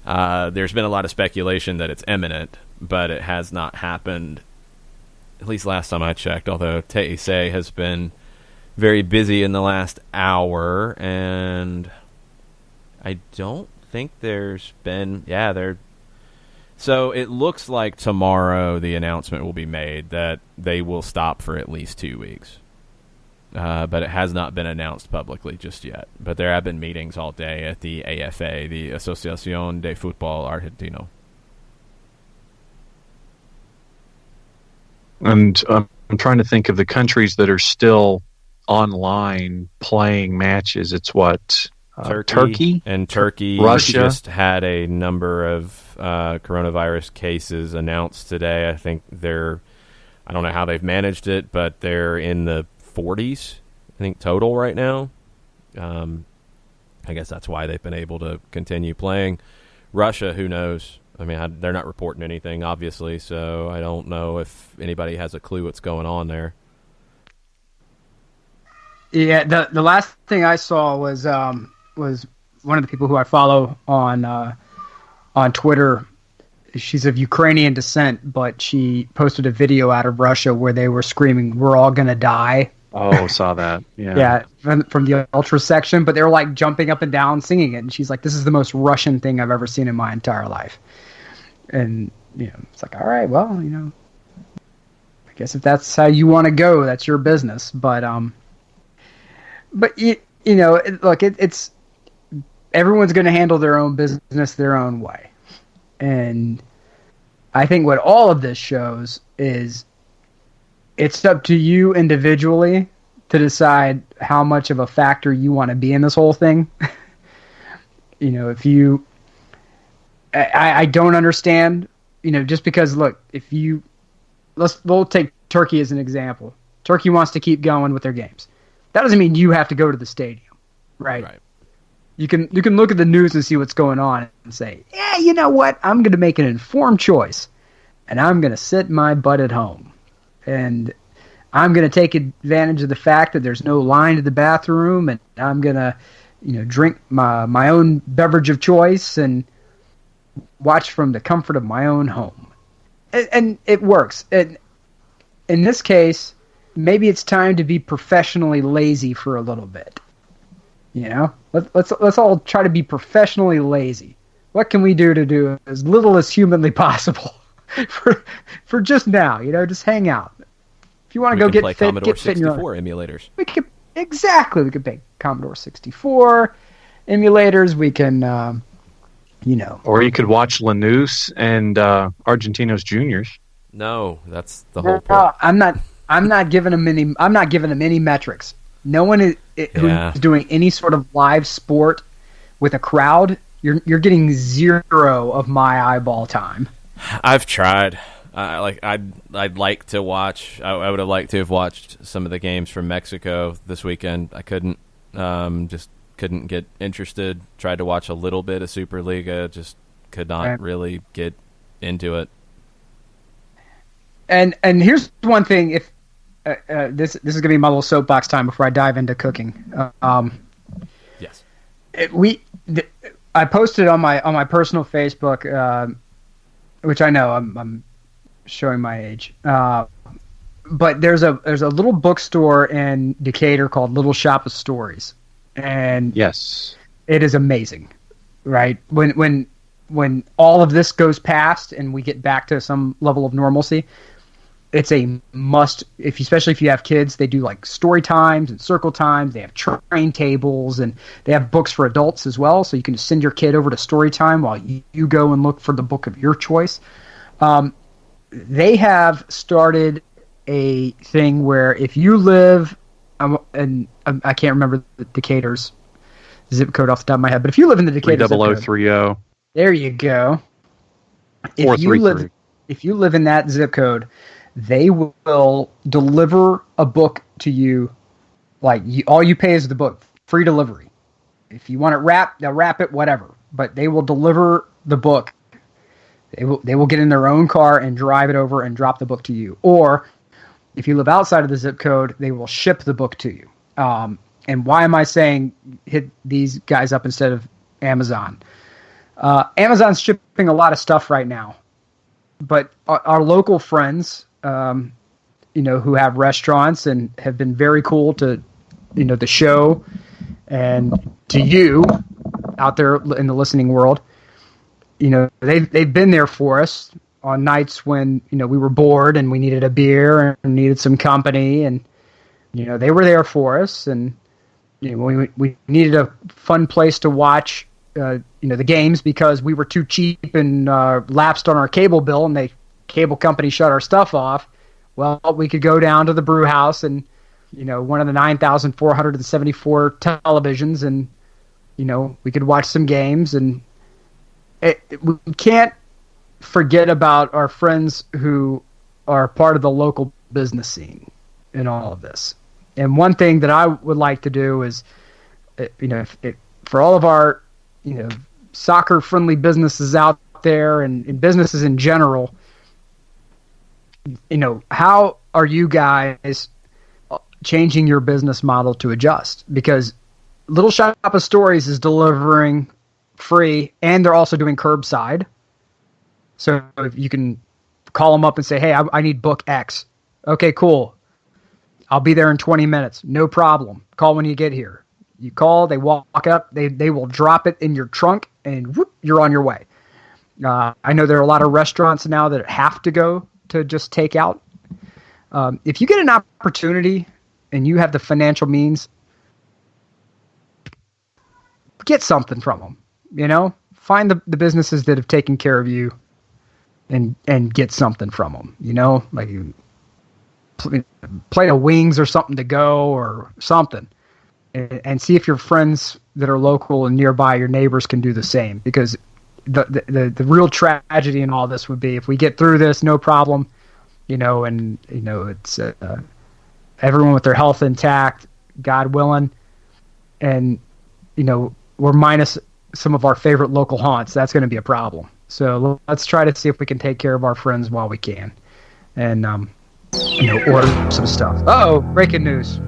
There's been a lot of speculation that it's imminent, but it has not happened, at least last time I checked, although Te'ise has been very busy in the last hour, and I don't think there's been... So it looks like tomorrow the announcement will be made that they will stop for at least 2 weeks. But it has not been announced publicly just yet. But there have been meetings all day at the AFA, the Asociación de Fútbol Argentino. And I'm trying to think of the countries that are still online playing matches. It's what? Turkey? And Turkey Russia just had a number of coronavirus cases announced today. I think I don't know how they've managed it, but they're in the 40s, I think, total right now. I guess that's why they've been able to continue playing. Russia, who knows? I mean, they're not reporting anything, obviously, so I don't know if anybody has a clue what's going on there. Yeah, the last thing I saw was one of the people who I follow on Twitter. She's of Ukrainian descent, but she posted a video out of Russia where they were screaming, "We're all gonna die." Oh, saw that. Yeah. Yeah, from the ultra section, but they were like jumping up and down singing it, and she's like, "This is the most Russian thing I've ever seen in my entire life." And it's like, all right, well, I guess if that's how you want to go, that's your business. But look, it's everyone's going to handle their own business their own way. And I think what all of this shows is it's up to you individually to decide how much of a factor you want to be in this whole thing. If you... I don't understand, just because, look, we'll take Turkey as an example. Turkey wants to keep going with their games. That doesn't mean you have to go to the stadium, right? You can look at the news and see what's going on and say, yeah, you know what? I'm going to make an informed choice, and I'm going to sit my butt at home, and I'm going to take advantage of the fact that there's no line to the bathroom, and I'm going to, drink my own beverage of choice and watch from the comfort of my own home. And it works. And in this case, maybe it's time to be professionally lazy for a little bit. Let's all try to be professionally lazy. What can we do to do as little as humanly possible? for just now. Just hang out. If you want to go can get play fit, Commodore get fit in your 64 emulators. We could play Commodore 64 emulators. We can, Or you could watch Lanús and Argentinos Juniors. No, that's the whole point. No, I'm not giving them any metrics. No one who's doing any sort of live sport with a crowd. You're getting 0 of my eyeball time. I've tried. I'd like to watch. I would have liked to have watched some of the games from Mexico this weekend. I couldn't. Just couldn't get interested. Tried to watch a little bit of Superliga. Just could not really get into it. And here's one thing. If this is gonna be my little soapbox time before I dive into cooking. Yes. I posted on my personal Facebook, which I know I'm showing my age. But there's a little bookstore in Decatur called Little Shop of Stories, and yes, it is amazing. Right when all of this goes past and we get back to some level of normalcy, it's a must. Especially if you have kids, they do like story times and circle times. They have train tables and they have books for adults as well. So you can just send your kid over to story time while you go and look for the book of your choice. They have started a thing where if you live, and I can't remember the Decatur's zip code off the top of my head, but if you live in the Decatur zip code, 30030. There you go. If you live in that zip code, they will deliver a book to you. Like all you pay is the book, free delivery. If you want it wrapped, they'll wrap it, whatever. But they will deliver the book. They will get in their own car and drive it over and drop the book to you. Or if you live outside of the zip code, they will ship the book to you. And why am I saying hit these guys up instead of Amazon? Amazon's shipping a lot of stuff right now, but our local friends, who have restaurants and have been very cool to, the show and to you out there in the listening world, they've been there for us on nights when, we were bored and we needed a beer and needed some company, and, they were there for us, and, we needed a fun place to watch the games because we were too cheap and lapsed on our cable bill, and the cable company shut our stuff off. Well, we could go down to the brew house and, one of the 9,474 televisions, and, we could watch some games. And we can't forget about our friends who are part of the local business scene in all of this. And one thing that I would like to do is, for all of our, soccer-friendly businesses out there and businesses in general, how are you guys changing your business model to adjust? Because Little Shop of Stories is delivering free, and they're also doing curbside. So if you can call them up and say, hey, I need book X. Okay, cool. I'll be there in 20 minutes. No problem. Call when you get here. You call, they walk up, they will drop it in your trunk, and whoop, you're on your way. I know there are a lot of restaurants now that have to go to just take out. If you get an opportunity and you have the financial means, get something from them. Find the businesses that have taken care of you and get something from them. Like you plate of wings or something to go or something. And see if your friends that are local and nearby, your neighbors, can do the same. Because the real tragedy in all this would be if we get through this, no problem, it's everyone with their health intact, God willing, and we're minus some of our favorite local haunts. That's going to be a problem. So let's try to see if we can take care of our friends while we can, and order some stuff. Breaking news.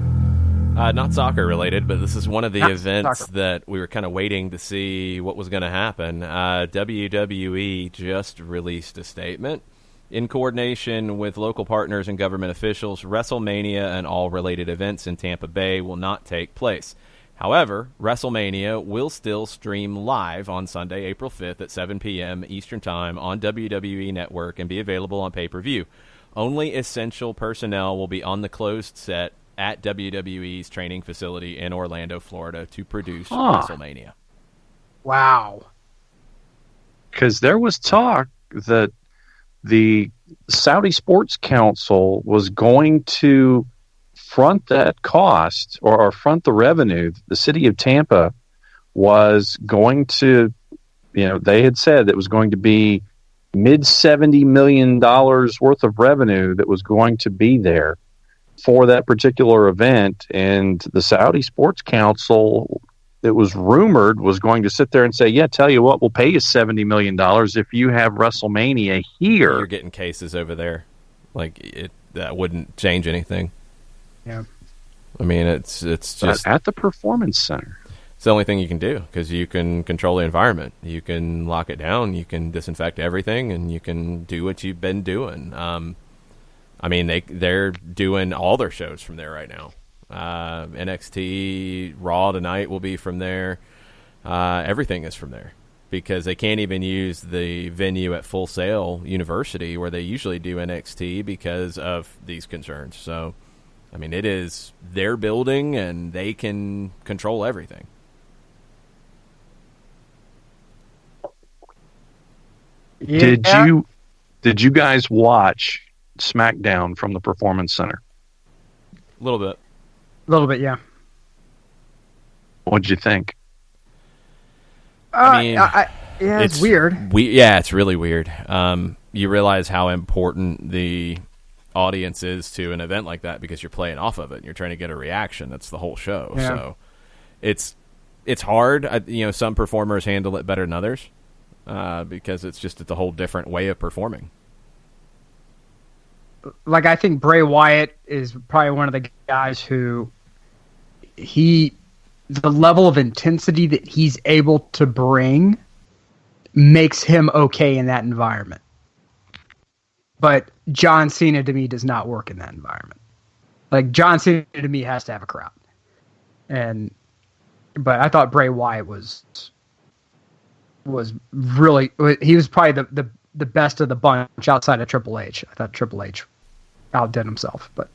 Not soccer related, but this is one of the events soccer that we were kind of waiting to see what was going to happen. WWE just released a statement. In coordination with local partners and government officials, WrestleMania and all related events in Tampa Bay will not take place. However, WrestleMania will still stream live on Sunday, April 5th at 7 p.m. Eastern Time on WWE Network and be available on pay-per-view. Only essential personnel will be on the closed set at WWE's training facility in Orlando, Florida to produce WrestleMania. Wow. Because there was talk that the Saudi Sports Council was going to front that cost or front the revenue. The city of Tampa was going to, they had said that it was going to be mid $70 million worth of revenue that was going to be there for that particular event. And the Saudi Sports Council, it was rumored, was going to sit there and say, yeah, tell you what, we'll pay you $70 million if you have WrestleMania here. You're getting cases over there. That wouldn't change anything. Yeah. I mean, it's just at the Performance Center. It's the only thing you can do because you can control the environment. You can lock it down. You can disinfect everything, and you can do what you've been doing. I mean, they're doing all their shows from there right now. NXT, Raw tonight will be from there. Everything is from there because they can't even use the venue at Full Sail University where they usually do NXT because of these concerns. So, I mean, it is their building, and they can control everything. Yeah. Did you guys watch SmackDown from the Performance Center? A little bit. A little bit, yeah. What'd you think? I mean, it's weird. It's really weird. You realize how important the audience is to an event like that because you're playing off of it and you're trying to get a reaction. That's the whole show. Yeah. So it's hard. Some performers handle it better than others because it's a whole different way of performing. Like, I think Bray Wyatt is probably one of the guys who the level of intensity that he's able to bring makes him okay in that environment. But John Cena, to me, does not work in that environment. Like, John Cena, to me, has to have a crowd. But I thought Bray Wyatt was really... He was probably the best of the bunch outside of Triple H. I thought Triple H outdid himself. But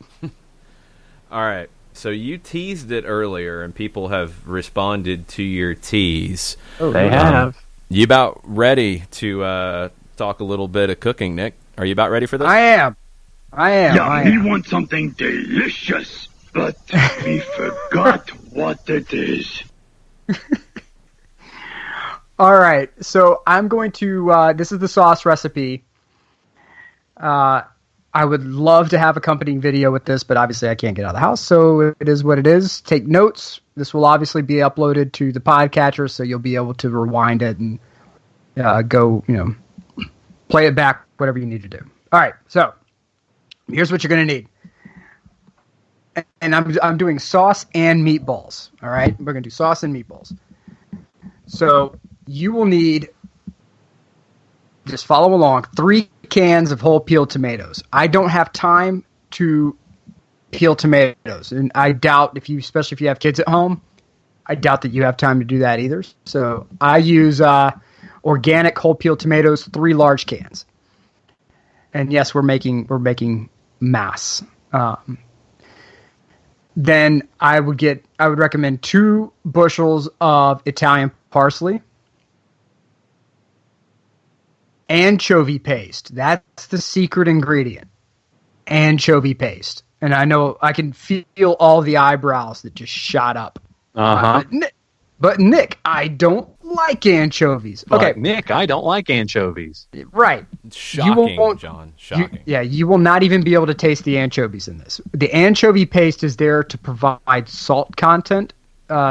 all right. So you teased it earlier, and people have responded to your tease. Oh, they have. You about ready to talk a little bit of cooking, Nick? Are you about ready for this? I am. Yeah, we want something delicious, but we forgot what it is. All right, so I'm going to. This is the sauce recipe. I would love to have accompanying video with this, but obviously I can't get out of the house, so it is what it is. Take notes. This will obviously be uploaded to the podcatcher, so you'll be able to rewind it and go, play it back, whatever you need to do. All right, so here's what you're going to need. And I'm doing sauce and meatballs, all right? We're going to do sauce and meatballs. So you will need, just follow along, 3 cans of whole peeled tomatoes. I don't have time to peel tomatoes, and I doubt especially if you have kids at home, I doubt that you have time to do that either. So I use organic whole peeled tomatoes, 3 large cans. And yes, we're making mass. Then I would recommend 2 bushels of Italian parsley. Anchovy paste. That's the secret ingredient. Anchovy paste. And I know I can feel all the eyebrows that just shot up. But Nick, I don't like anchovies. Okay, Nick, I don't like anchovies. Right. Shocking, John. Shocking. You will not even be able to taste the anchovies in this. The anchovy paste is there to provide salt content.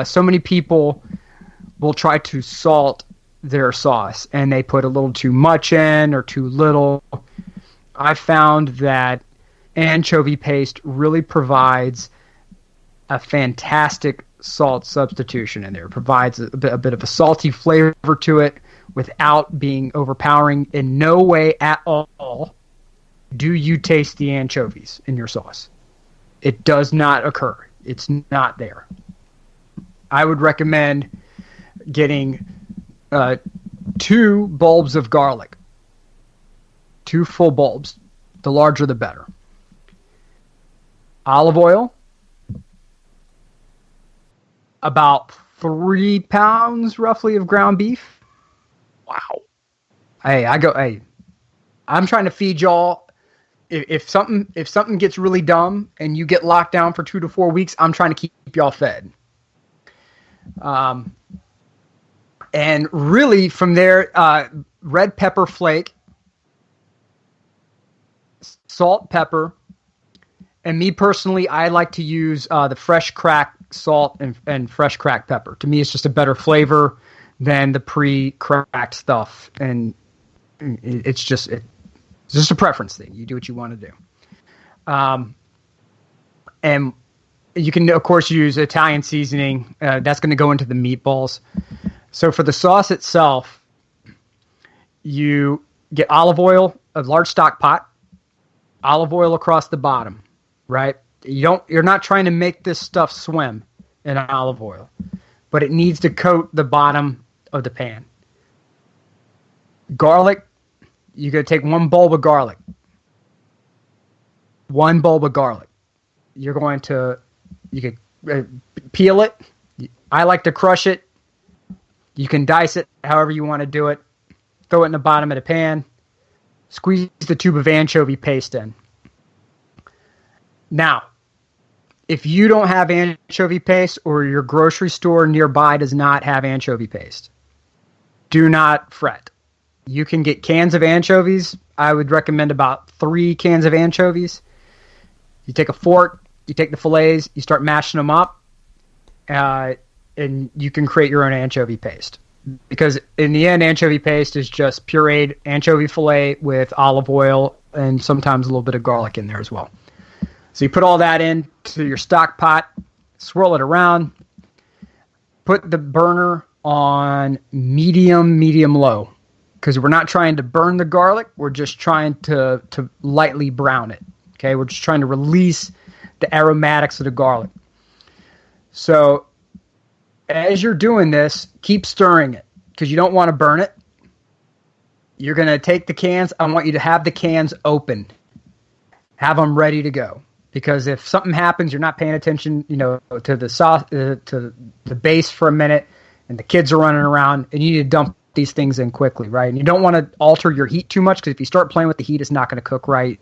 So many people will try to salt their sauce, and they put a little too much in or too little. I found that anchovy paste really provides a fantastic salt substitution in there. It provides a bit of a salty flavor to it without being overpowering. In no way at all do you taste the anchovies in your sauce. It does not occur. It's not there. I would recommend getting 2 bulbs of garlic. 2 full bulbs. The larger the better. Olive oil. About 3 pounds roughly of ground beef. Wow. Hey, I'm trying to feed y'all. If something gets really dumb and you get locked down for 2 to 4 weeks, I'm trying to keep y'all fed. And really from there, red pepper flake, salt, pepper, and me personally, I like to use the fresh cracked salt and fresh cracked pepper. To me, it's just a better flavor than the pre-cracked stuff, and it's just a preference thing. You do what you want to do. And you can, of course, use Italian seasoning. That's going to go into the meatballs. So for the sauce itself, you get olive oil, a large stock pot, olive oil across the bottom, right? You're not trying to make this stuff swim in olive oil, but it needs to coat the bottom of the pan. Garlic, you're going to take 1 bulb of garlic. 1 bulb of garlic. You can peel it. I like to crush it. You can dice it however you want to do it. Throw it in the bottom of the pan. Squeeze the tube of anchovy paste in. Now, if you don't have anchovy paste or your grocery store nearby does not have anchovy paste, do not fret. You can get cans of anchovies. I would recommend about 3 cans of anchovies. You take a fork, you take the fillets, you start mashing them up, and you can create your own anchovy paste. Because in the end, anchovy paste is just pureed anchovy fillet with olive oil and sometimes a little bit of garlic in there as well. So you put all that into your stock pot, swirl it around, put the burner on medium low. Because we're not trying to burn the garlic, we're just trying to lightly brown it. Okay, we're just trying to release the aromatics of the garlic. So as you're doing this, keep stirring it because you don't want to burn it. You're going to take the cans. I want you to have the cans open. Have them ready to go. Because if something happens, you're not paying attention, to the sauce, to the base for a minute, and the kids are running around, and you need to dump these things in quickly, right? And you don't want to alter your heat too much because if you start playing with the heat, it's not going to cook right.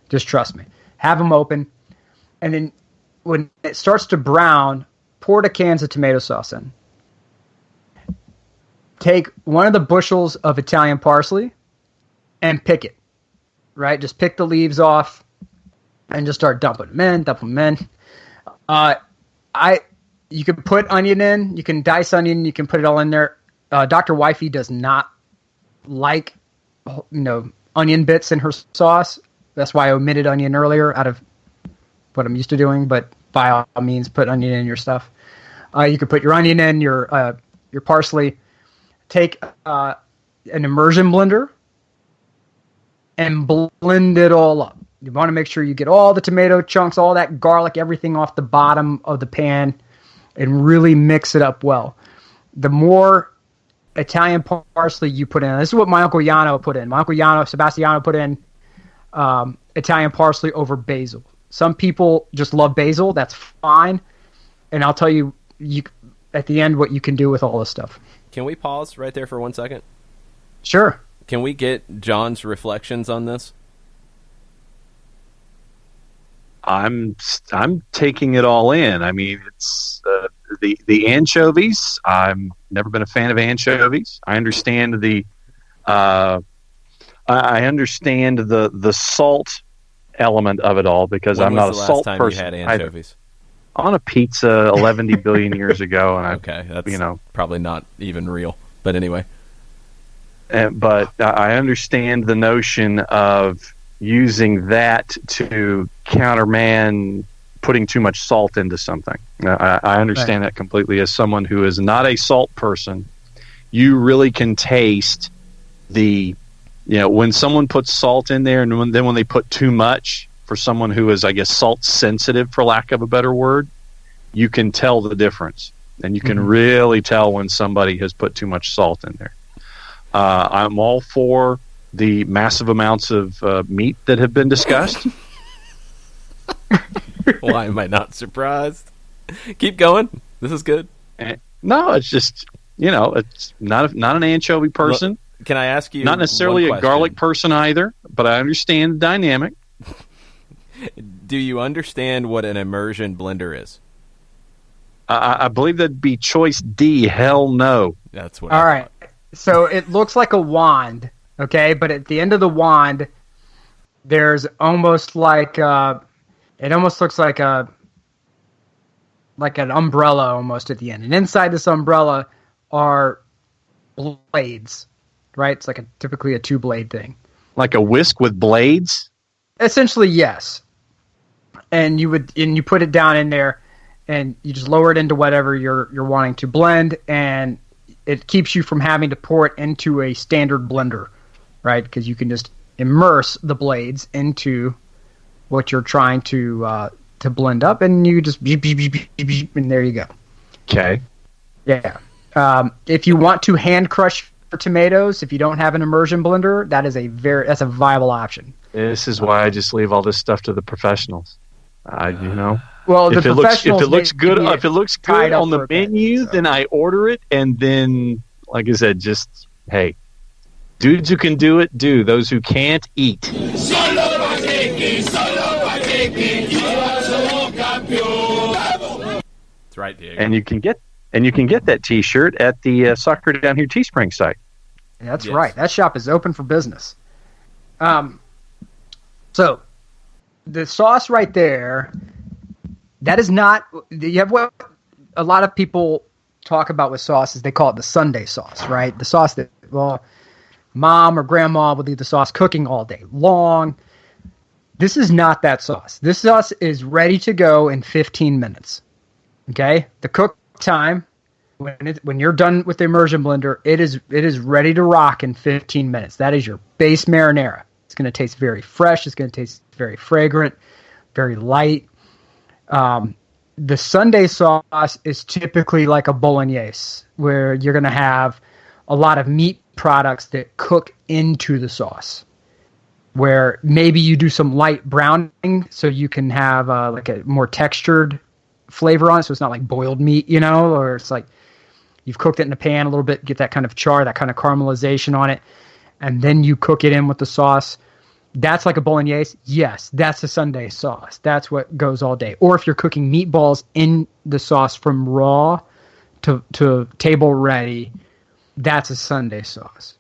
Just trust me. Have them open, and then when it starts to brown, pour the cans of tomato sauce in. Take 1 of the bushels of Italian parsley and pick it, right? Just pick the leaves off and just start dumping them in. You can put onion in. You can dice onion. You can put it all in there. Dr. Wifey does not like, onion bits in her sauce. That's why I omitted onion earlier out of what I'm used to doing. But by all means, put onion in your stuff. You can put your onion in, your parsley. Take an immersion blender and blend it all up. You want to make sure you get all the tomato chunks, all that garlic, everything off the bottom of the pan, and really mix it up well. The more Italian parsley you put in, this is what my Uncle Yano put in. My Uncle Sebastiano put in Italian parsley over basil. Some people just love basil. That's fine. And I'll tell you at the end what you can do with all this stuff. Can we pause right there for 1 second? Sure. Can we get John's reflections on this? I'm taking it all in. I mean, it's the anchovies. I've never been a fan of anchovies. I understand the salt element of it all because I'm not a salt person. When was the last time you had anchovies? On a pizza 11 billion years ago, and okay, that's probably not even real. But anyway, but I understand the notion of using that to countermand putting too much salt into something. I understand that completely. As someone who is not a salt person, you really can taste when someone puts salt in there, and then when they put too much, for someone who is, I guess, salt sensitive, for lack of a better word, you can tell the difference, and you can really tell when somebody has put too much salt in there. I'm all for the massive amounts of meat that have been discussed. Why am I not surprised? Keep going. This is good. No, it's just, it's not an anchovy person. Look, can I ask you? Not necessarily one a garlic question? person either, but I understand the dynamic. Do you understand what an immersion blender is? I believe that'd be choice D. Hell no. That's what. All right. So it looks like a wand, okay? But at the end of the wand, there's almost like it almost looks like an umbrella almost at the end. And inside this umbrella are blades, right? It's like typically a 2-blade thing. Like a whisk with blades? Essentially, yes. And you put it down in there, and you just lower it into whatever you're wanting to blend, and it keeps you from having to pour it into a standard blender, right? Because you can just immerse the blades into what you're trying to blend up, and you just beep, beep, beep, beep, beep, and there you go. Okay. Yeah. If you want to hand crush your tomatoes, if you don't have an immersion blender, that's a viable option. This is why I just leave all this stuff to the professionals. Well, if it looks good, on the menu, then I order it, and then, like I said, just hey, dudes who can do it, do. Those who can't, eat. That's right, Diego. And you can get that T-shirt at the Soccer Down Here Teespring site. That's right. That shop is open for business. So the sauce right there, that is not. You have what a lot of people talk about with sauces. They call it the Sunday sauce, right? The sauce that mom or grandma would leave the sauce cooking all day long. This is not that sauce. This sauce is ready to go in 15 minutes. Okay, the cook time when you're done with the immersion blender, it is ready to rock in 15 minutes. That is your base marinara. It's going to taste very fresh. It's going to taste very fragrant, very light. The Sunday sauce is typically like a bolognese, where you're going to have a lot of meat products that cook into the sauce, where maybe you do some light browning so you can have like a more textured flavor on it, so it's not like boiled meat, or it's like you've cooked it in a pan a little bit, get that kind of char, that kind of caramelization on it, and then you cook it in with the sauce. That's like a bolognese. Yes, that's a Sunday sauce. That's what goes all day. Or if you're cooking meatballs in the sauce from raw to table ready, that's a Sunday sauce.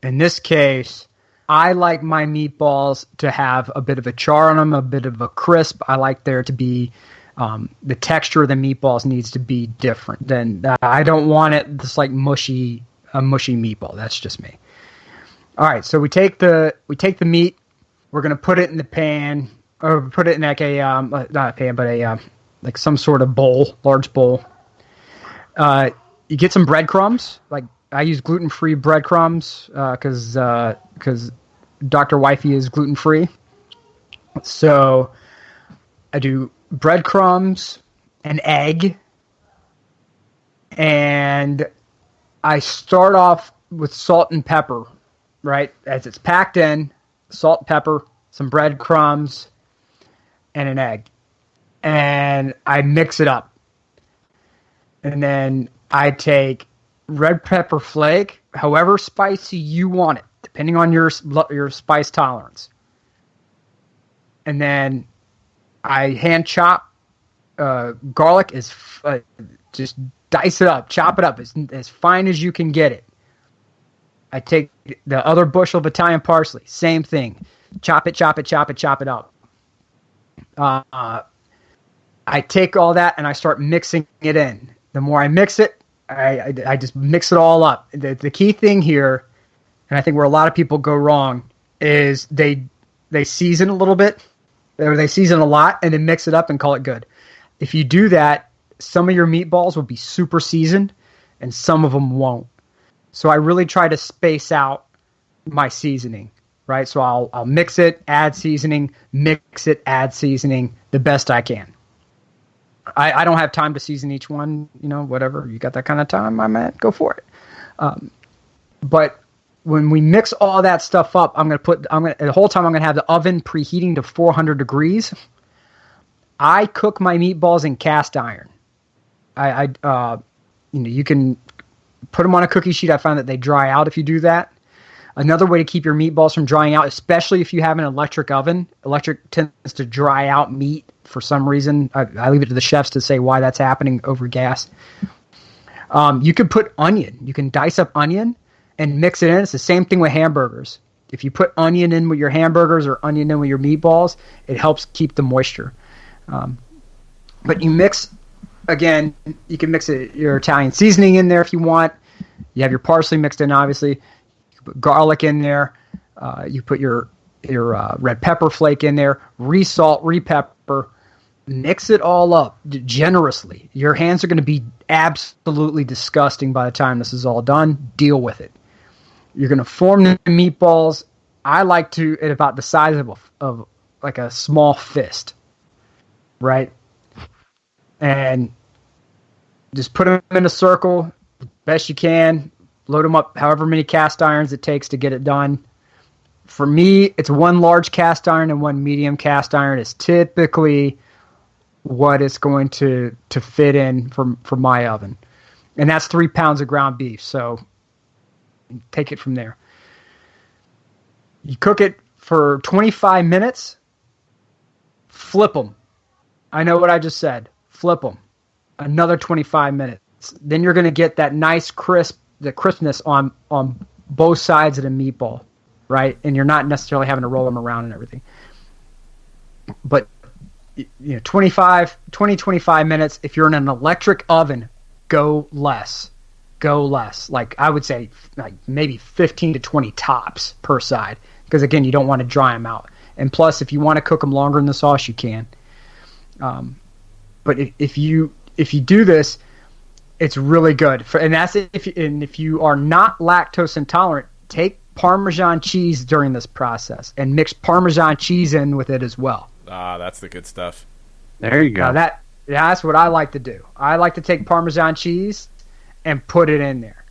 In this case, I like my meatballs to have a bit of a char on them, a bit of a crisp. I like there to be the texture of the meatballs needs to be different. I don't want it just like a mushy meatball. That's just me. All right, so we take the meat. We're gonna put it in the pan, or put it in like a not a pan, but a like some sort of bowl, large bowl. You get some breadcrumbs. Like I use gluten-free breadcrumbs because Dr. Wifey is gluten-free. So I do breadcrumbs, an egg, and I start off with salt and pepper. Right, as it's packed in, salt, pepper, some breadcrumbs, and an egg. And I mix it up. And then I take red pepper flake, however spicy you want it, depending on your spice tolerance. And then I hand chop garlic, just dice it up, chop it up as fine as you can get it. I take the other bushel of Italian parsley, same thing. Chop it up. I take all that and I start mixing it in. The more I mix it, I just mix it all up. The key thing here, and I think where a lot of people go wrong, is they season a little bit, or they season a lot and then mix it up and call it good. If you do that, some of your meatballs will be super seasoned and some of them won't. So I really try to space out my seasoning, right? So I'll mix it, add seasoning, mix it, add seasoning, the best I can. I don't have time to season each one. Whatever you got that kind of time, my man, go for it. But when we mix all that stuff up, the whole time I'm gonna have the oven preheating to 400 degrees. I cook my meatballs in cast iron. You can put them on a cookie sheet. I find that they dry out if you do that. Another way to keep your meatballs from drying out, especially if you have an electric oven, electric tends to dry out meat for some reason. I leave it to the chefs to say why that's happening over gas. You can put onion. You can dice up onion and mix it in. It's the same thing with hamburgers. If you put onion in with your hamburgers or onion in with your meatballs, it helps keep the moisture. But you mix, again, you can mix your Italian seasoning in there if you want. You have your parsley mixed in, obviously. You can put garlic in there. You put your red pepper flake in there. Re-salt, re-pepper. Mix it all up generously. Your hands are going to be absolutely disgusting by the time this is all done. Deal with it. You're going to form the meatballs. I like to at about the size of like a small fist, right? And just put them in a circle best you can. Load them up however many cast irons it takes to get it done. For me, it's one large cast iron and one medium cast iron is typically what it's going to fit in for my oven. And that's 3 pounds of ground beef. So take it from there. You cook it for 25 minutes. Flip them. I know what I just said. Flip them. Another 25 minutes. Then you're going to get that nice crispness on both sides of the meatball, right? And you're not necessarily having to roll them around and everything. But 25 minutes. If you're in an electric oven, go less. Like I would say like maybe 15 to 20 tops per side. Because again, you don't want to dry them out. And plus, if you want to cook them longer in the sauce, you can. But if you do this, it's really good. And that's if you are not lactose intolerant, take Parmesan cheese during this process and mix Parmesan cheese in with it as well. Ah, that's the good stuff. There you go. That's what I like to do. I like to take Parmesan cheese and put it in there,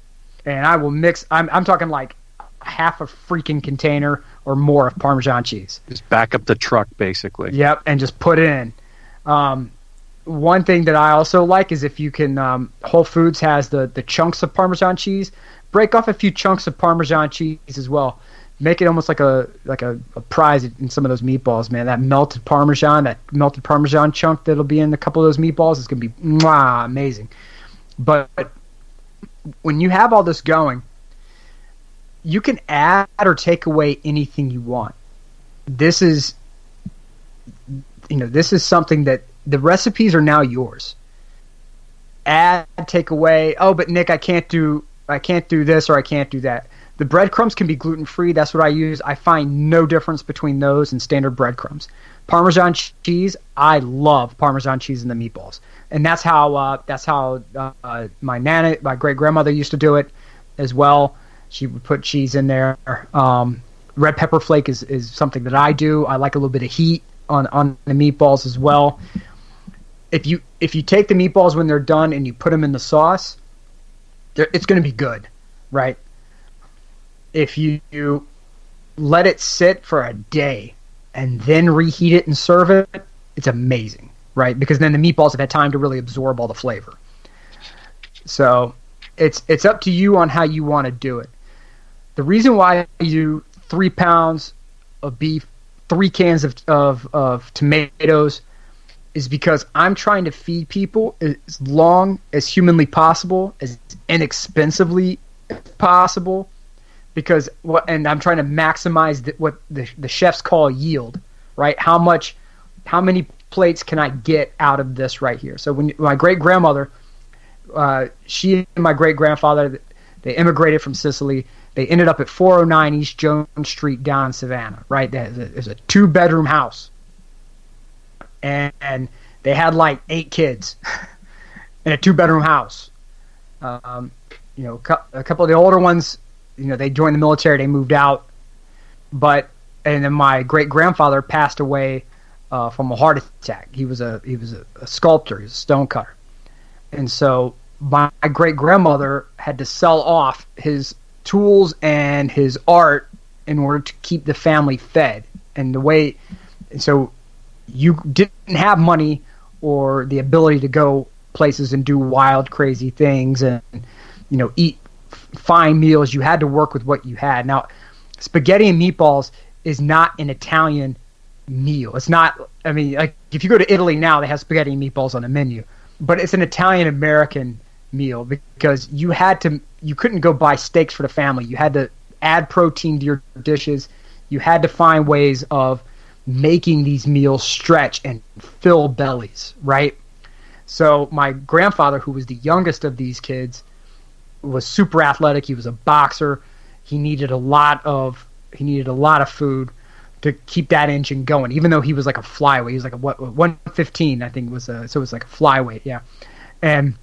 and I will mix. I'm talking like half a freaking container or more of Parmesan cheese. Just back up the truck, basically. Yep, and just put it in. One thing that I also like is if you can, Whole Foods has the chunks of Parmesan cheese. Break off a few chunks of Parmesan cheese as well. Make it almost like a prize in some of those meatballs, man. That melted Parmesan chunk that'll be in a couple of those meatballs is going to be amazing. But when you have all this going, you can add or take away anything you want. This is something that the recipes are now yours. Add, take away. Oh, but Nick, I can't do this or I can't do that. The breadcrumbs can be gluten-free. That's what I use. I find no difference between those and standard breadcrumbs. Parmesan cheese, I love Parmesan cheese in the meatballs, and that's how my great-grandmother used to do it as well. She would put cheese in there. Red pepper flake is something that I do. I like a little bit of heat on the meatballs as well. If you take the meatballs when they're done and you put them in the sauce, it's going to be good, right? If you let it sit for a day and then reheat it and serve it, it's amazing, right? Because then the meatballs have had time to really absorb all the flavor. So it's up to you on how you want to do it. The reason why I do 3 pounds of beef, 3 cans of tomatoes is because I'm trying to feed people as long as humanly possible, as inexpensively as possible, and I'm trying to maximize what the chefs call yield, right? How many plates can I get out of this right here? So when my great-grandmother, she and my great-grandfather, they immigrated from Sicily. They ended up at 409 East Jones Street down in Savannah, right? There's a 2-bedroom house. And they had like 8 kids in a 2-bedroom house. A couple of the older ones, they joined the military, they moved out. And then my great-grandfather passed away from a heart attack. He was a sculptor. He was a stone cutter, and so my great grandmother had to sell off his tools and his art in order to keep the family fed. And so you didn't have money or the ability to go places and do wild, crazy things and eat fine meals. You had to work with what you had. Now, spaghetti and meatballs is not an Italian meal. It's not. I mean, like if you go to Italy now, they have spaghetti and meatballs on the menu, but it's an Italian American meal because you couldn't go buy steaks for the family. You had to add protein to your dishes. You had to find ways of making these meals stretch and fill bellies, right? So my grandfather, who was the youngest of these kids, was super athletic. He was a boxer. He needed a lot of food to keep that engine going, even though he was like a flyweight. He was like a 115, I think so it was like a flyweight, yeah. And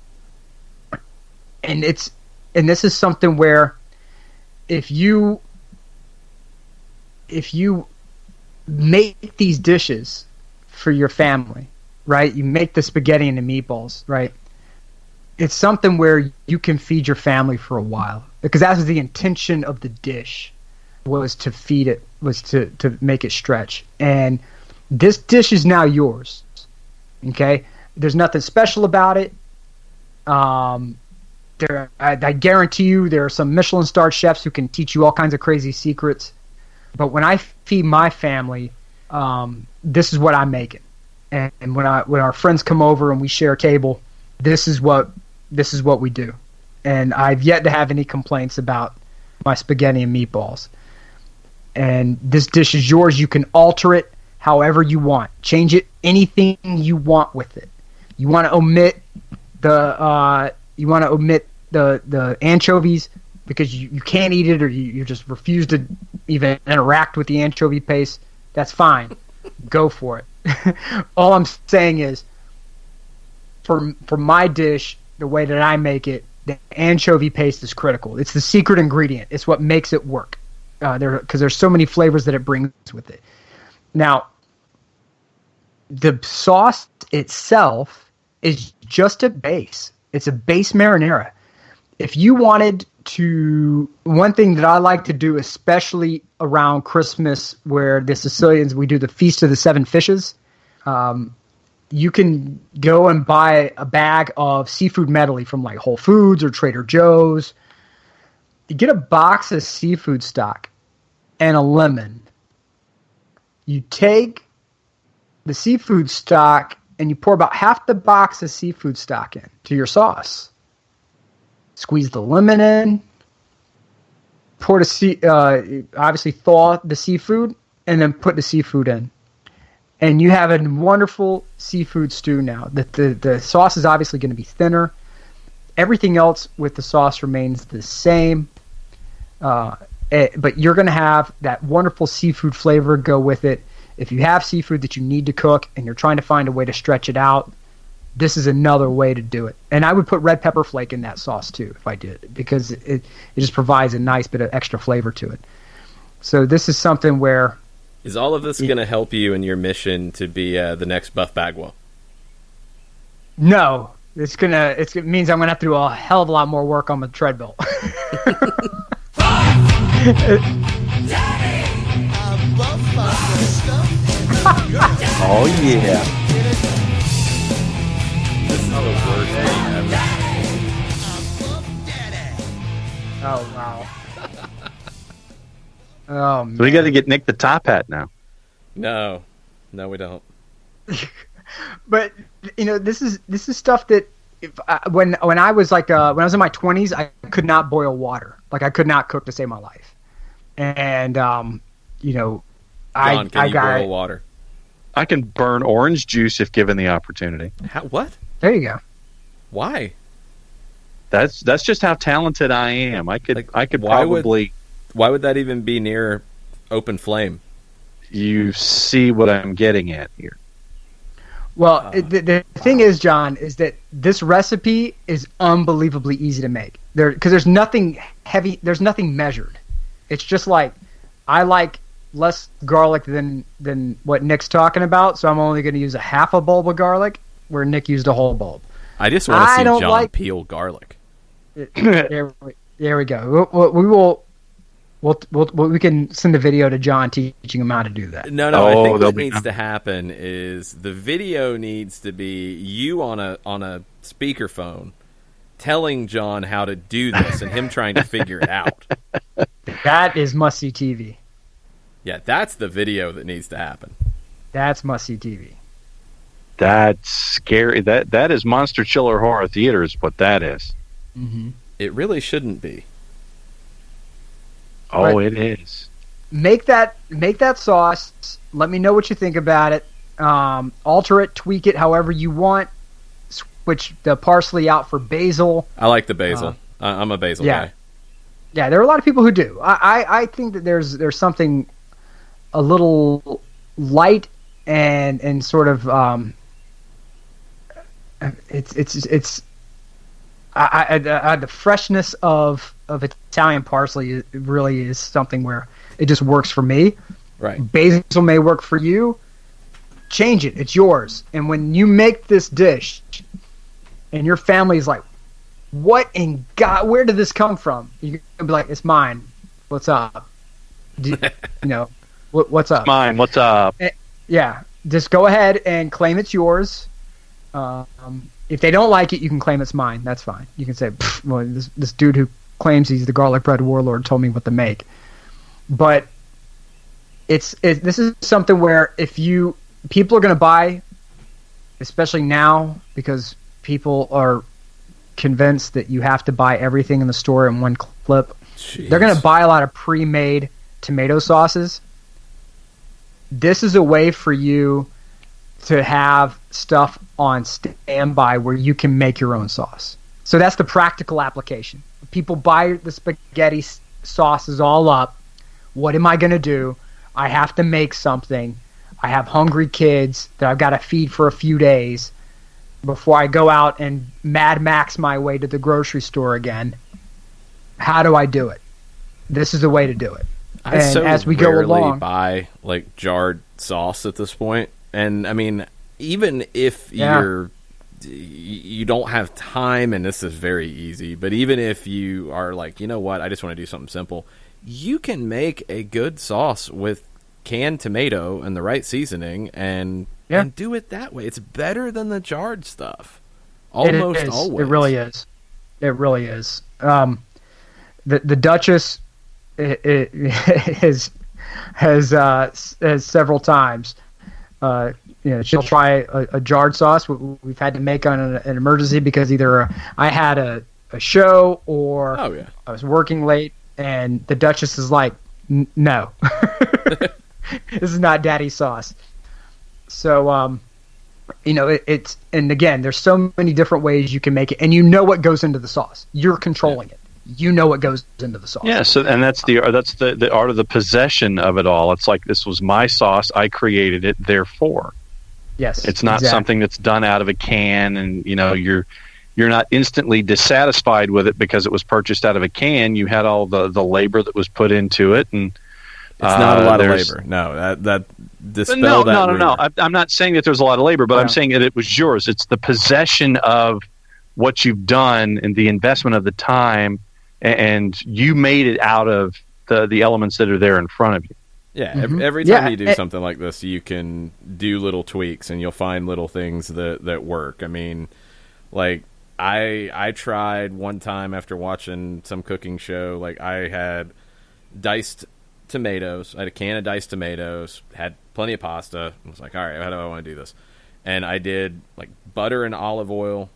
this is something where if you make these dishes for your family, right? You make the spaghetti and the meatballs, right? It's something where you can feed your family for a while, because that was the intention of the dish, was to feed it, was to make it stretch. And this dish is now yours, okay? There's nothing special about it. I guarantee you there are some Michelin-starred chefs who can teach you all kinds of crazy secrets. But when I feed my family, this is what I'm making. And when our friends come over and we share a table, this is what we do. And I've yet to have any complaints about my spaghetti and meatballs. And this dish is yours. You can alter it however you want. Change it anything you want with it. You want to omit the anchovies because you can't eat it, or you just refuse to even interact with the anchovy paste. That's fine. Go for it. All I'm saying is, for my dish, the way that I make it, the anchovy paste is critical. It's the secret ingredient. It's what makes it work. Because there's so many flavors that it brings with it. Now, the sauce itself is just a base. It's a base marinara. If you wanted to, one thing that I like to do, especially around Christmas, where the Sicilians, we do the Feast of the Seven Fishes, you can go and buy a bag of seafood medley from like Whole Foods or Trader Joe's. You get a box of seafood stock and a lemon. You take the seafood stock and you pour about half the box of seafood stock in to your sauce. Squeeze the lemon in. Obviously thaw the seafood and then put the seafood in. And you have a wonderful seafood stew now. The sauce is obviously going to be thinner. Everything else with the sauce remains the same. But you're going to have that wonderful seafood flavor go with it. If you have seafood that you need to cook and you're trying to find a way to stretch it out, this is another way to do it. And I would put red pepper flake in that sauce too if I did, because it just provides a nice bit of extra flavor to it. So this is something where... Is all of this going to help you in your mission to be the next Buff Bagwell? No. It means I'm going to have to do a hell of a lot more work on the treadmill. Oh yeah. This is the worst thing ever. Oh wow. Oh man. So we got to get Nick the top hat now. No, we don't. But this is stuff that when I was in my 20s, I could not boil water. Like I could not cook to save my life. And John, can you boil water? I can burn orange juice if given the opportunity. What? There you go. Why? That's just how talented I am. I could probably. Why would that even be near open flame? You see what I'm getting at here. Well, the thing is, John, is that this recipe is unbelievably easy to make. Because there's nothing heavy. There's nothing measured. It's just like I like less garlic than what Nick's talking about, so I'm only going to use a half a bulb of garlic, where Nick used a whole bulb. I just want to see John peel garlic. There we go. We can send a video to John teaching him how to do that. No. I think what needs to happen is the video needs to be you on a speakerphone telling John how to do this and him trying to figure it out. That is must-see TV. Yeah, that's the video that needs to happen. That's must-see TV. That's scary. That is Monster Chiller Horror Theater is what that is. Mm-hmm. It really shouldn't be. Oh, But it is. make that sauce. Let me know what you think about it. Alter it, tweak it however you want. Switch the parsley out for basil. I like the basil. I'm a basil guy. Yeah, there are a lot of people who do. I think that there's something a little light and sort of it's the freshness of Italian parsley really is something where it just works for me. Right. Basil may work for you. Change it. It's yours. And when you make this dish and your family's like, what in God, where did this come from? You can be like, it's mine. What's up? What's up? It's mine. What's up? Yeah. Just go ahead and claim it's yours. If they don't like it, you can claim it's mine. That's fine. You can say, well, this dude who claims he's the garlic bread warlord told me what to make. But this is something where people are going to buy, especially now, because people are convinced that you have to buy everything in the store in one clip. Jeez. They're going to buy a lot of pre-made tomato sauces. This is a way for you to have stuff on standby where you can make your own sauce. So that's the practical application. People buy the spaghetti sauces all up. What am I going to do? I have to make something. I have hungry kids that I've got to feed for a few days before I go out and Mad Max my way to the grocery store again. How do I do it? This is the way to do it. As we go along, buy like jarred sauce at this point. And I mean, even if you don't have time, and this is very easy, but even if you are like, you know what, I just want to do something simple, you can make a good sauce with canned tomato and the right seasoning and do it that way. It's better than the jarred stuff. Almost always. It really is. It really is. The Duchess has several times. She'll try a jarred sauce. We've had to make on an emergency because either I had a show or I was working late, and the Duchess is like, no, this is not Daddy's sauce. So, it's, and again, there's so many different ways you can make it, and you know what goes into the sauce. You're controlling it. You know what goes into the sauce. Yeah, and that's the art of the possession of it all. It's like, this was my sauce. I created it, therefore. Yes, it's not something that's done out of a can, and you're not instantly dissatisfied with it because it was purchased out of a can. You had all the labor that was put into it, and it's not a lot of labor. No, that dispel that. No. I'm not saying that there's a lot of labor, but I'm saying that it was yours. It's the possession of what you've done and the investment of the time, and you made it out of the elements that are there in front of you. Yeah, every time you do something like this, you can do little tweaks, and you'll find little things that work. I mean, like, I tried one time after watching some cooking show, like, I had diced tomatoes. I had a can of diced tomatoes, had plenty of pasta. I was like, all right, how do I want to do this? And I did, like, butter and olive oil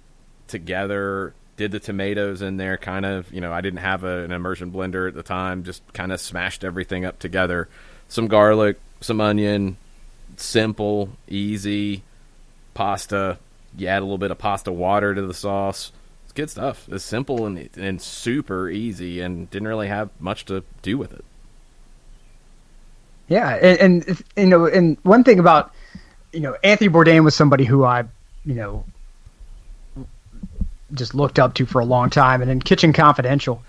together, did the tomatoes in there, kind of, I didn't have an immersion blender at the time, just kind of smashed everything up together. Some garlic, some onion, simple, easy pasta. You add a little bit of pasta water to the sauce. It's good stuff. It's simple and super easy, and didn't really have much to do with it. Yeah, and one thing about Anthony Bourdain was somebody who I just looked up to for a long time, and in Kitchen Confidential,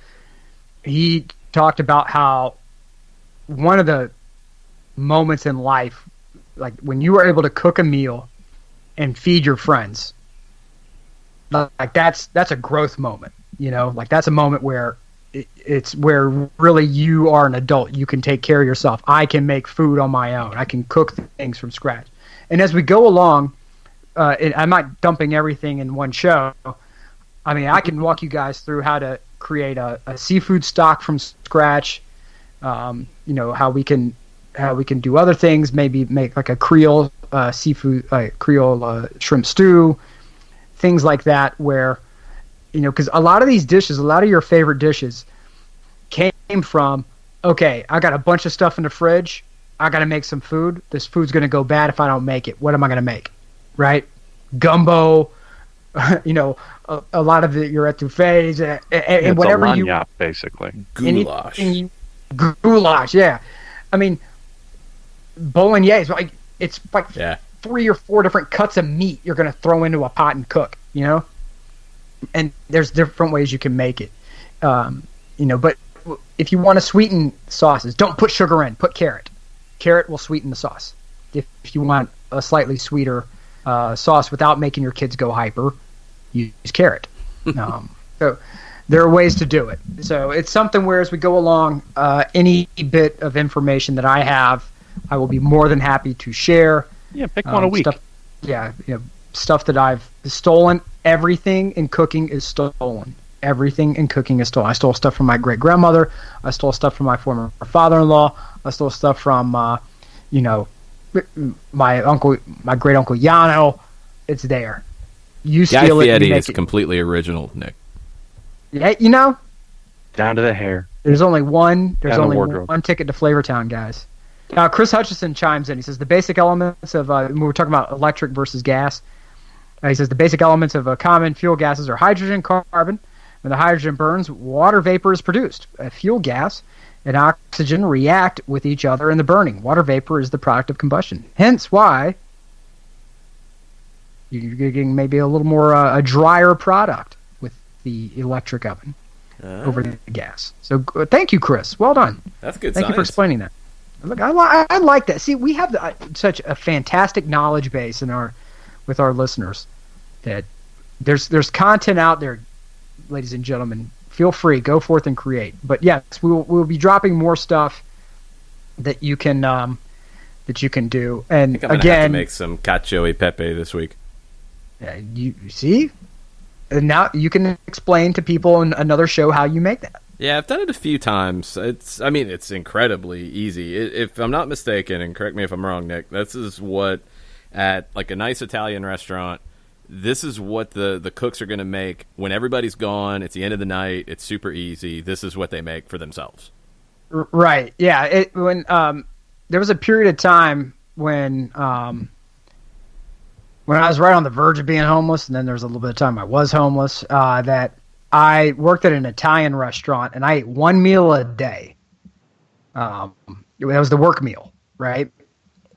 he talked about how one of the moments in life, like when you were able to cook a meal and feed your friends. Like that's a growth moment, like that's a moment where it's where really you are an adult. You can take care of yourself. I can make food on my own. I can cook things from scratch. And as we go along, I'm not dumping everything in one show. I mean, I can walk you guys through how to create a seafood stock from scratch. How we can do other things. Maybe make like a Creole Creole shrimp stew, things like that. Where, because a lot of these dishes, a lot of your favorite dishes, came from, okay, I got a bunch of stuff in the fridge. I got to make some food. This food's going to go bad if I don't make it. What am I going to make? Right? Gumbo, a lot of your etouffees, and whatever lasagna, basically. Goulash. Goulash, yeah. I mean, bolognese, it's like 3 or 4 different cuts of meat you're going to throw into a pot and cook, And there's different ways you can make it. But if you want to sweeten sauces, don't put sugar in. Put carrot. Carrot will sweeten the sauce. If you want a slightly sweeter sauce without making your kids go hyper, use carrot. So there are ways to do it. So it's something where as we go along, any bit of information that I have, I will be more than happy to share. Yeah, pick one a week. Stuff that I've stolen. Everything in cooking is stolen. Everything in cooking is stolen. I stole stuff from my great-grandmother. I stole stuff from my former father-in-law. I stole stuff from, my uncle, my great-uncle Yano. It's there. You Guy steal Fieri it, you make is it. completely original, Nick. Yeah, Down to the hair. there's only one. There's Down the only wardrobe. one ticket to Flavortown, guys. Chris Hutchison chimes in. He says the basic elements of we were talking about electric versus gas. He says the basic elements of common fuel gases are hydrogen, carbon. When the hydrogen burns, water vapor is produced. A fuel gas and oxygen react with each other in the burning. Water vapor is the product of combustion. Hence why you're getting maybe a little more a drier product with the electric oven over the gas. So thank you, Chris. Well done. That's good Thank you for science. explaining that. Look, I like that. See, we have such a fantastic knowledge base with our listeners that there's content out there, ladies and gentlemen. Feel free, go forth and create. But yes, we'll be dropping more stuff that you can do. And I think I'm gonna have again, to make some cacio e pepe this week. you see, and now you can explain to people in another show how you make that. Yeah, I've done it a few times. It's incredibly easy. If I'm not mistaken, and correct me if I'm wrong, Nick, this is what, at like a nice Italian restaurant, this is what the cooks are going to make when everybody's gone. It's the end of the night. It's super easy. This is what they make for themselves. Right. Yeah. When there was a period of time when I was right on the verge of being homeless, and then there was a little bit of time I was homeless, that I worked at an Italian restaurant, and I ate one meal a day. That was the work meal, right?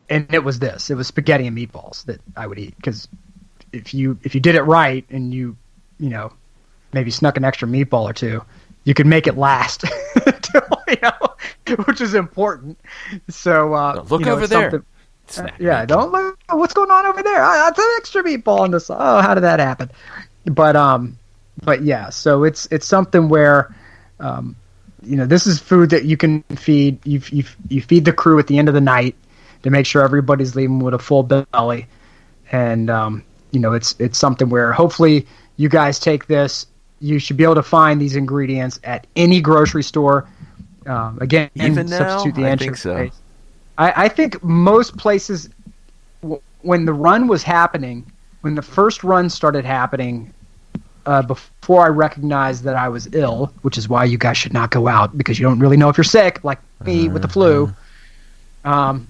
And it was spaghetti and meatballs that I would eat, because if you did it right and you maybe snuck an extra meatball or two, you could make it last, which is important. So look over there. Yeah, don't look. What's going on over there? That's an extra meatball on this. Oh, how did that happen? But yeah, so it's something where, this is food that you can feed. You feed the crew at the end of the night to make sure everybody's leaving with a full belly, and it's something where hopefully you guys take this. You should be able to find these ingredients at any grocery store. Again, even now, substitute the I anchovy think so. paste. I think most places, when the run was happening, when the first run started happening, before I recognized that I was ill, which is why you guys should not go out, because you don't really know if you're sick, like me with the flu. I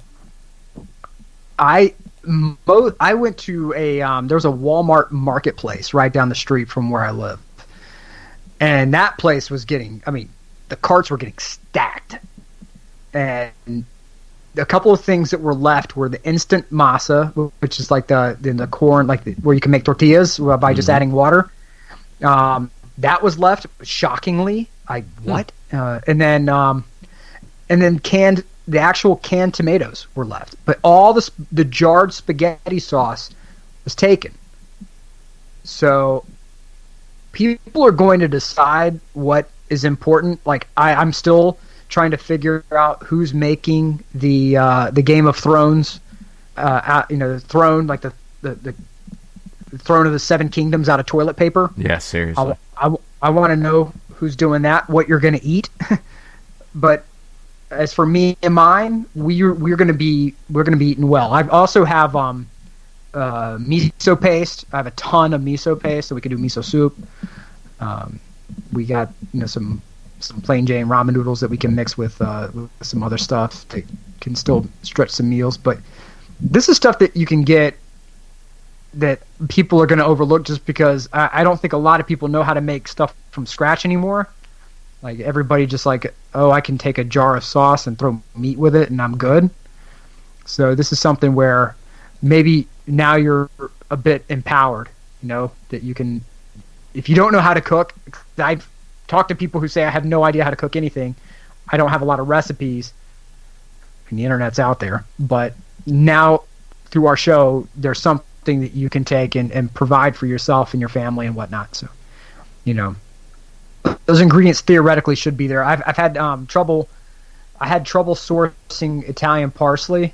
went to there was a Walmart marketplace right down the street from where I live, and that place was the carts were getting stacked, and a couple of things that were left were the instant masa, which is like the corn, where you can make tortillas by just adding water. That was left, shockingly. And then canned the actual canned tomatoes were left, but all the jarred spaghetti sauce was taken. So people are going to decide what is important. Like I'm still trying to figure out who's making the Game of Thrones, the throne, like the throne of the Seven Kingdoms out of toilet paper. Yeah, seriously. I want to know who's doing that, what you're going to eat. But as for me and mine, we're going to be eating well. I also have miso paste. I have a ton of miso paste, so we can do miso soup. We got some plain Jane ramen noodles that we can mix with some other stuff that can still stretch some meals. But this is stuff that you can get that people are going to overlook just because I don't think a lot of people know how to make stuff from scratch anymore. Like everybody just like, oh, I can take a jar of sauce and throw meat with it and I'm good. So this is something where maybe now you're a bit empowered, that you can, if you don't know how to cook, I've talked to people who say I have no idea how to cook anything. I don't have a lot of recipes and the internet's out there, but now through our show, there's something that you can take and provide for yourself and your family and whatnot. So, those ingredients theoretically should be there. I've had trouble. I had trouble sourcing Italian parsley,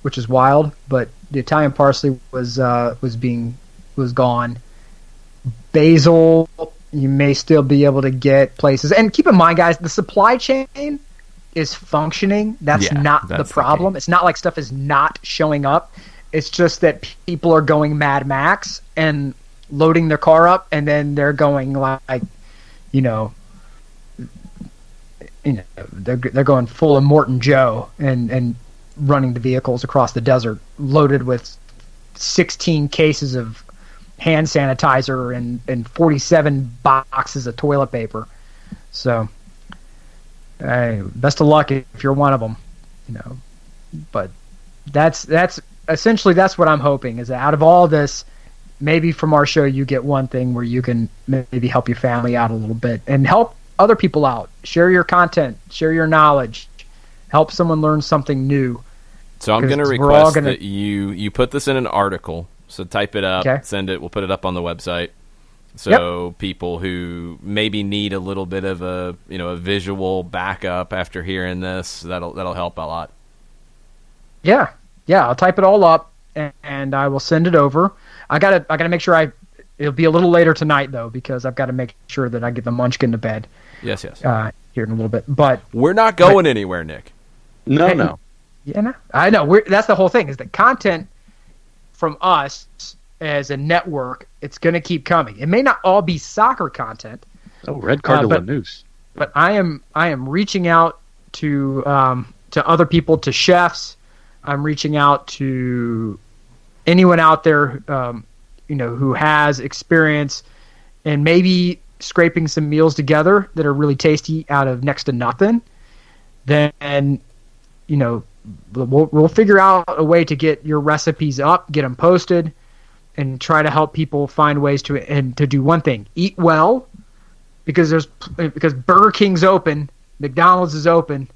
which is wild. But the Italian parsley was gone. Basil, you may still be able to get places. And keep in mind, guys, the supply chain is functioning. That's not the problem. It's not like stuff is not showing up. It's just that people are going Mad Max and loading their car up, and then they're going they're going full of Morton Joe and running the vehicles across the desert, loaded with 16 cases of hand sanitizer and 47 boxes of toilet paper. So, best of luck if you're one of them, But that's essentially that's what I'm hoping, is that out of all this, maybe from our show you get one thing where you can maybe help your family out a little bit and help other people out. Share your content, share your knowledge, help someone learn something new. So I'm going to request that you put this in an article. So type it up, send it. We'll put it up on the website. So people who maybe need a little bit of a visual backup after hearing this, that'll help a lot. Yeah, I'll type it all up and I will send it over. I gotta make sure it'll be a little later tonight though, because I've got to make sure that I get the munchkin to bed. Yes. Here in a little bit, but we're not going anywhere, Nick. No. Yeah, no. I know. That's the whole thing, is the content from us as a network. It's going to keep coming. It may not all be soccer content. Oh, Red Cardinal News. But I am reaching out to other people, to chefs. I'm reaching out to anyone out there, who has experience and maybe scraping some meals together that are really tasty out of next to nothing. Then, we'll figure out a way to get your recipes up, get them posted, and try to help people find ways to do one thing: eat well, because Burger King's open, McDonald's is open.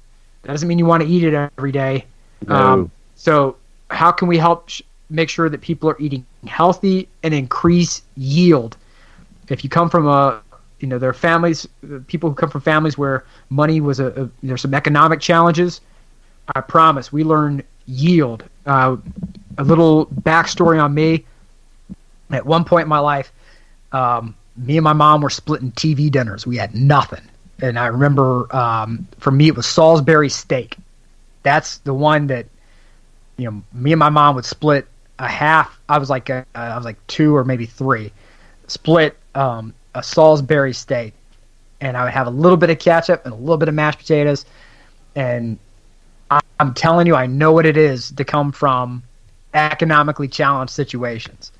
That doesn't mean you want to eat it every day. No. So how can we help make sure that people are eating healthy and increase yield? If you come from there are families, people who come from families where money was there's some economic challenges. I promise we learn yield. A little backstory on me. At one point in my life, me and my mom were splitting TV dinners. We had nothing. And I remember for me it was Salisbury steak. That's the one that me and my mom would split a half. I was like 2 or maybe 3. Split a Salisbury steak, and I would have a little bit of ketchup and a little bit of mashed potatoes. And I'm telling you, I know what it is to come from economically challenged situations.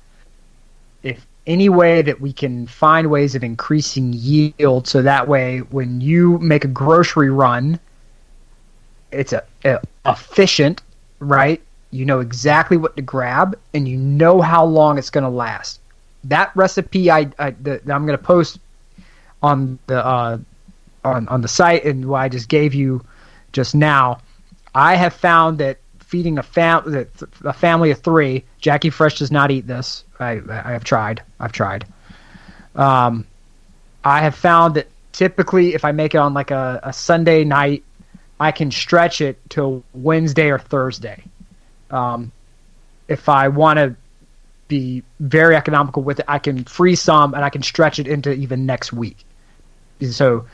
If any way that we can find ways of increasing yield, so that way when you make a grocery run, it's efficient, right? You know exactly what to grab, and you know how long it's going to last. That recipe that I'm going to post on the site, and what I just gave you just now. I have found that feeding a family of 3, Jackie Fresh does not eat this. I have tried. I have found that typically if I make it on like a Sunday night, I can stretch it to Wednesday or Thursday. If I want to be very economical with it, I can freeze some and I can stretch it into even next week. So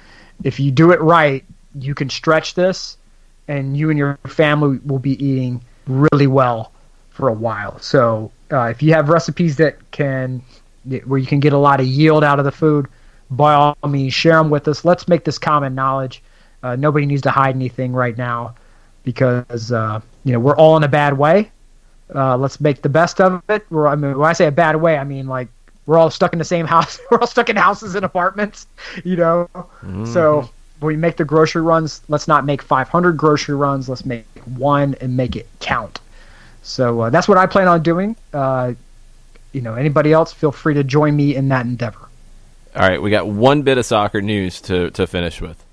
if you do it right, you can stretch this and you and your family will be eating really well for a while. So if you have recipes where you can get a lot of yield out of the food, by all means, share them with us. Let's make this common knowledge. Nobody needs to hide anything right now because we're all in a bad way. Let's make the best of it. When I say a bad way, I mean like we're all stuck in the same house. We're all stuck in houses and apartments, Mm-hmm. So when we make the grocery runs, let's not make 500 grocery runs. Let's make one and make it count. So that's what I plan on doing. Anybody else, feel free to join me in that endeavor. All right, we got one bit of soccer news to finish with.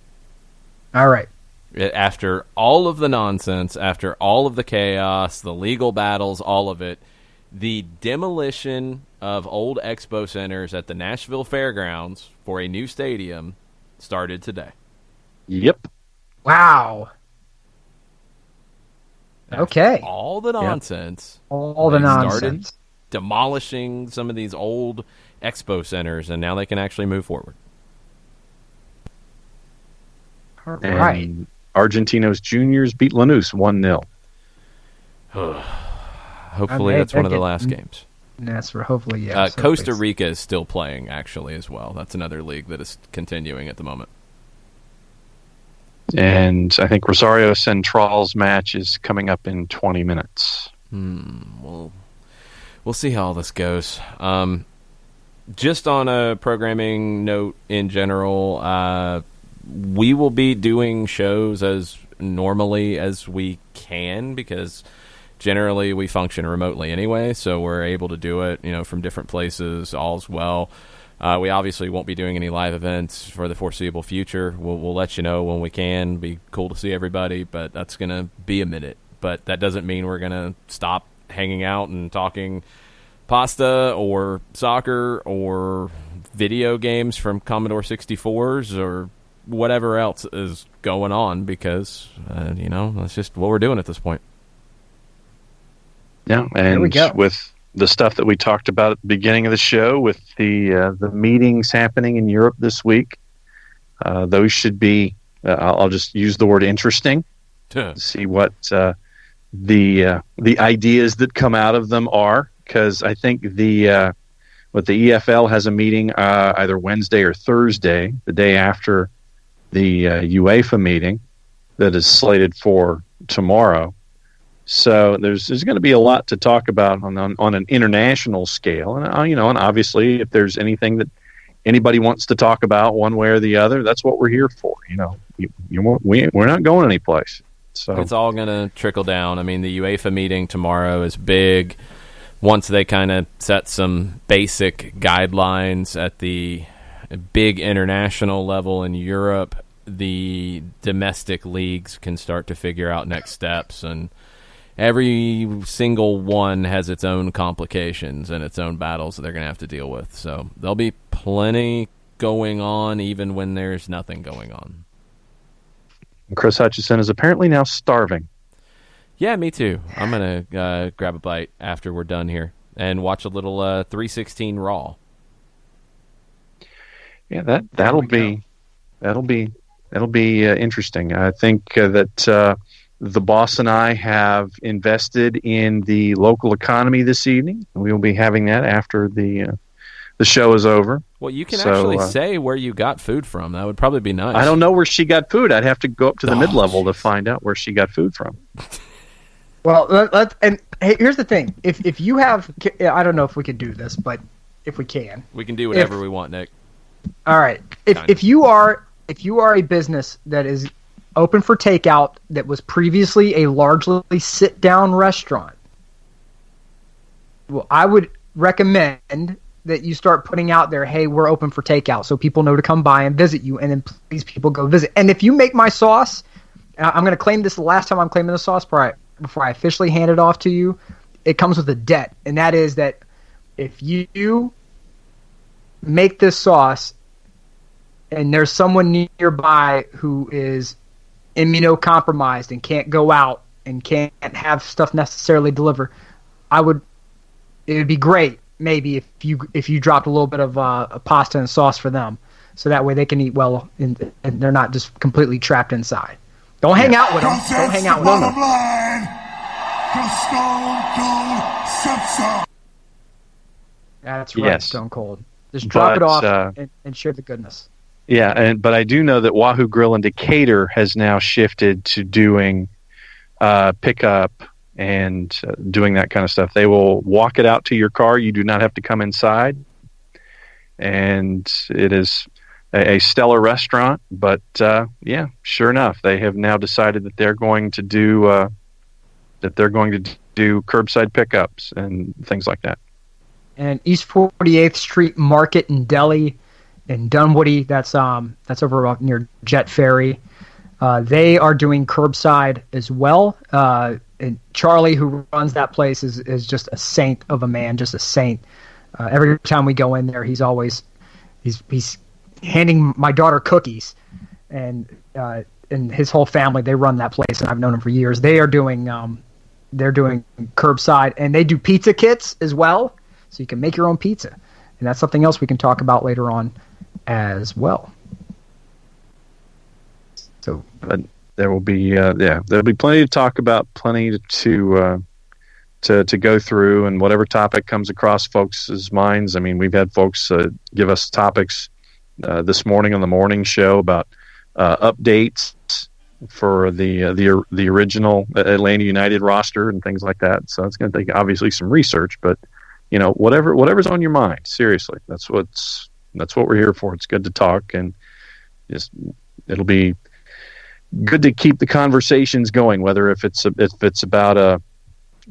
All right. After all of the nonsense, after all of the chaos, the legal battles, all of it, the demolition of old expo centers at the Nashville Fairgrounds for a new stadium started today. Yep. Wow. After okay. All the nonsense. Yep. All the nonsense. Started demolishing some of these old expo centers, and now they can actually move forward. All right. And Argentinos Juniors beat Lanús 1-0. Hopefully that's one of the last games. That's for hopefully, yeah. Costa Rica is still playing, actually, as well. That's another league that is continuing at the moment. And I think Rosario Central's match is coming up in 20 minutes. We'll see how all this goes. Just on a programming note in general, we will be doing shows as normally as we can because generally we function remotely anyway, so we're able to do it, from different places, all's well. We obviously won't be doing any live events for the foreseeable future. We'll let you know when we can. Be cool to see everybody, but that's going to be a minute. But that doesn't mean we're going to stop hanging out and talking pasta or soccer or video games from Commodore 64s or whatever else is going on because, that's just what we're doing at this point. Yeah, and with the stuff that we talked about at the beginning of the show, with the meetings happening in Europe this week, those should be, I'll just use the word interesting, to see what the ideas that come out of them are, because I think the EFL has a meeting either Wednesday or Thursday, the day after the UEFA meeting that is slated for tomorrow. So there's going to be a lot to talk about on an international scale, and and obviously if there's anything that anybody wants to talk about one way or the other, that's what we're here for. We're not going anyplace. So it's all going to trickle down. I mean, the UEFA meeting tomorrow is big. Once they kind of set some basic guidelines at the big international level in Europe, the domestic leagues can start to figure out next steps, and every single one has its own complications and its own battles that they're going to have to deal with. So there'll be plenty going on even when there's nothing going on. Chris Hutchison is apparently now starving. Yeah, me too. I'm going to grab a bite after we're done here and watch a little 316 Raw. Yeah, that'll be interesting. I think that the boss and I have invested in the local economy this evening. We will be having that after the show is over. Well, you can actually say where you got food from. That would probably be nice. I don't know where she got food. I'd have to go up to the mid-level to find out where she got food from. Well, and hey, here's the thing. If you have, I don't know if we can do this, but if we can. We can do whatever we want, Nick. All right. If you are a business that is open for takeout that was previously a largely sit-down restaurant, well, I would recommend that you start putting out there, hey, we're open for takeout, so people know to come by and visit you, and then please people go visit. And if you make my sauce, I'm going to claim this the last time I'm claiming the sauce before I officially hand it off to you. It comes with a debt, and that is that if you make this sauce and there's someone nearby who is immunocompromised and can't go out and can't have stuff necessarily delivered, it would be great maybe if you dropped a little bit of a pasta and sauce for them, so that way they can eat well and they're not just completely trapped inside. Don't hang out with them. Don't hang out with them. That's right, Yes. Stone Cold. Just drop it But, off and share the goodness. Yeah, but I do know that Wahoo Grill in Decatur has now shifted to doing pickup and doing that kind of stuff. They will walk it out to your car. You do not have to come inside. And it is a stellar restaurant. But, yeah, sure enough, they have now decided that they're going to do curbside pickups and things like that. And East 48th Street Market and Deli in Dunwoody, that's over up near Jet Ferry. They are doing curbside as well. And Charlie, who runs that place, is just a saint of a man, just a saint. Every time we go in there, he's handing my daughter cookies, and his whole family, they run that place, and I've known him for years. They're doing curbside, and they do pizza kits as well, so you can make your own pizza, and that's something else we can talk about later on as well. So, But there will be there'll be plenty to talk about, plenty to go through, and whatever topic comes across folks' minds. I mean, we've had folks give us topics this morning on the morning show about updates for the original Atlanta United roster and things like that. So it's going to take obviously some research, but whatever's on your mind, seriously, that's what we're here for. It's good to talk, and just it'll be good to keep the conversations going, whether if it's about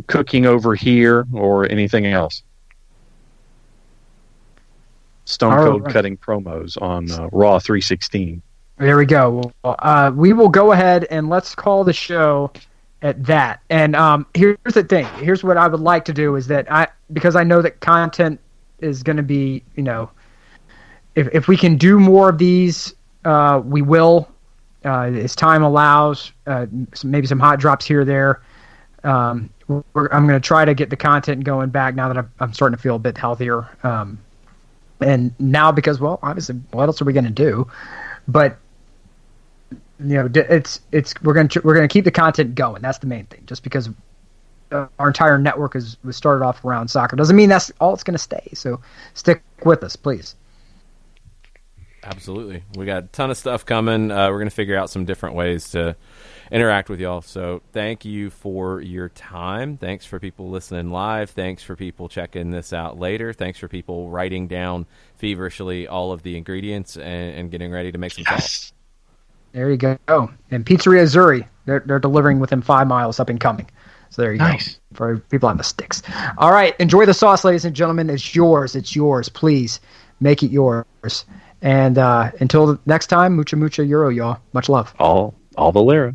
cooking over here or anything else. Stone Cold cutting promos on Raw 316. There we go. We will go ahead and let's call the show at that. And here's the thing. Here's what I would like to do is that because I know that content is going to be, if we can do more of these, we will. As time allows, maybe some hot drops here or there. I'm going to try to get the content going back now that I'm starting to feel a bit healthier. And now because, well, obviously, what else are we going to do? But we're going to keep the content going. That's the main thing. Just because our entire network was started off around soccer doesn't mean that's all it's going to stay. So stick with us, please. Absolutely. We got a ton of stuff coming. We're going to figure out some different ways to interact with y'all. So thank you for your time. Thanks for people listening live. Thanks for people checking this out later. Thanks for people writing down feverishly all of the ingredients and getting ready to make some sauce. There you go. And Pizzeria Zuri, they're delivering within 5 miles up and coming. So there you go. For people on the sticks. All right. Enjoy the sauce, ladies and gentlemen. It's yours. It's yours. Please make it yours. And until next time, mucha, mucha euro, y'all. Much love. All the lira.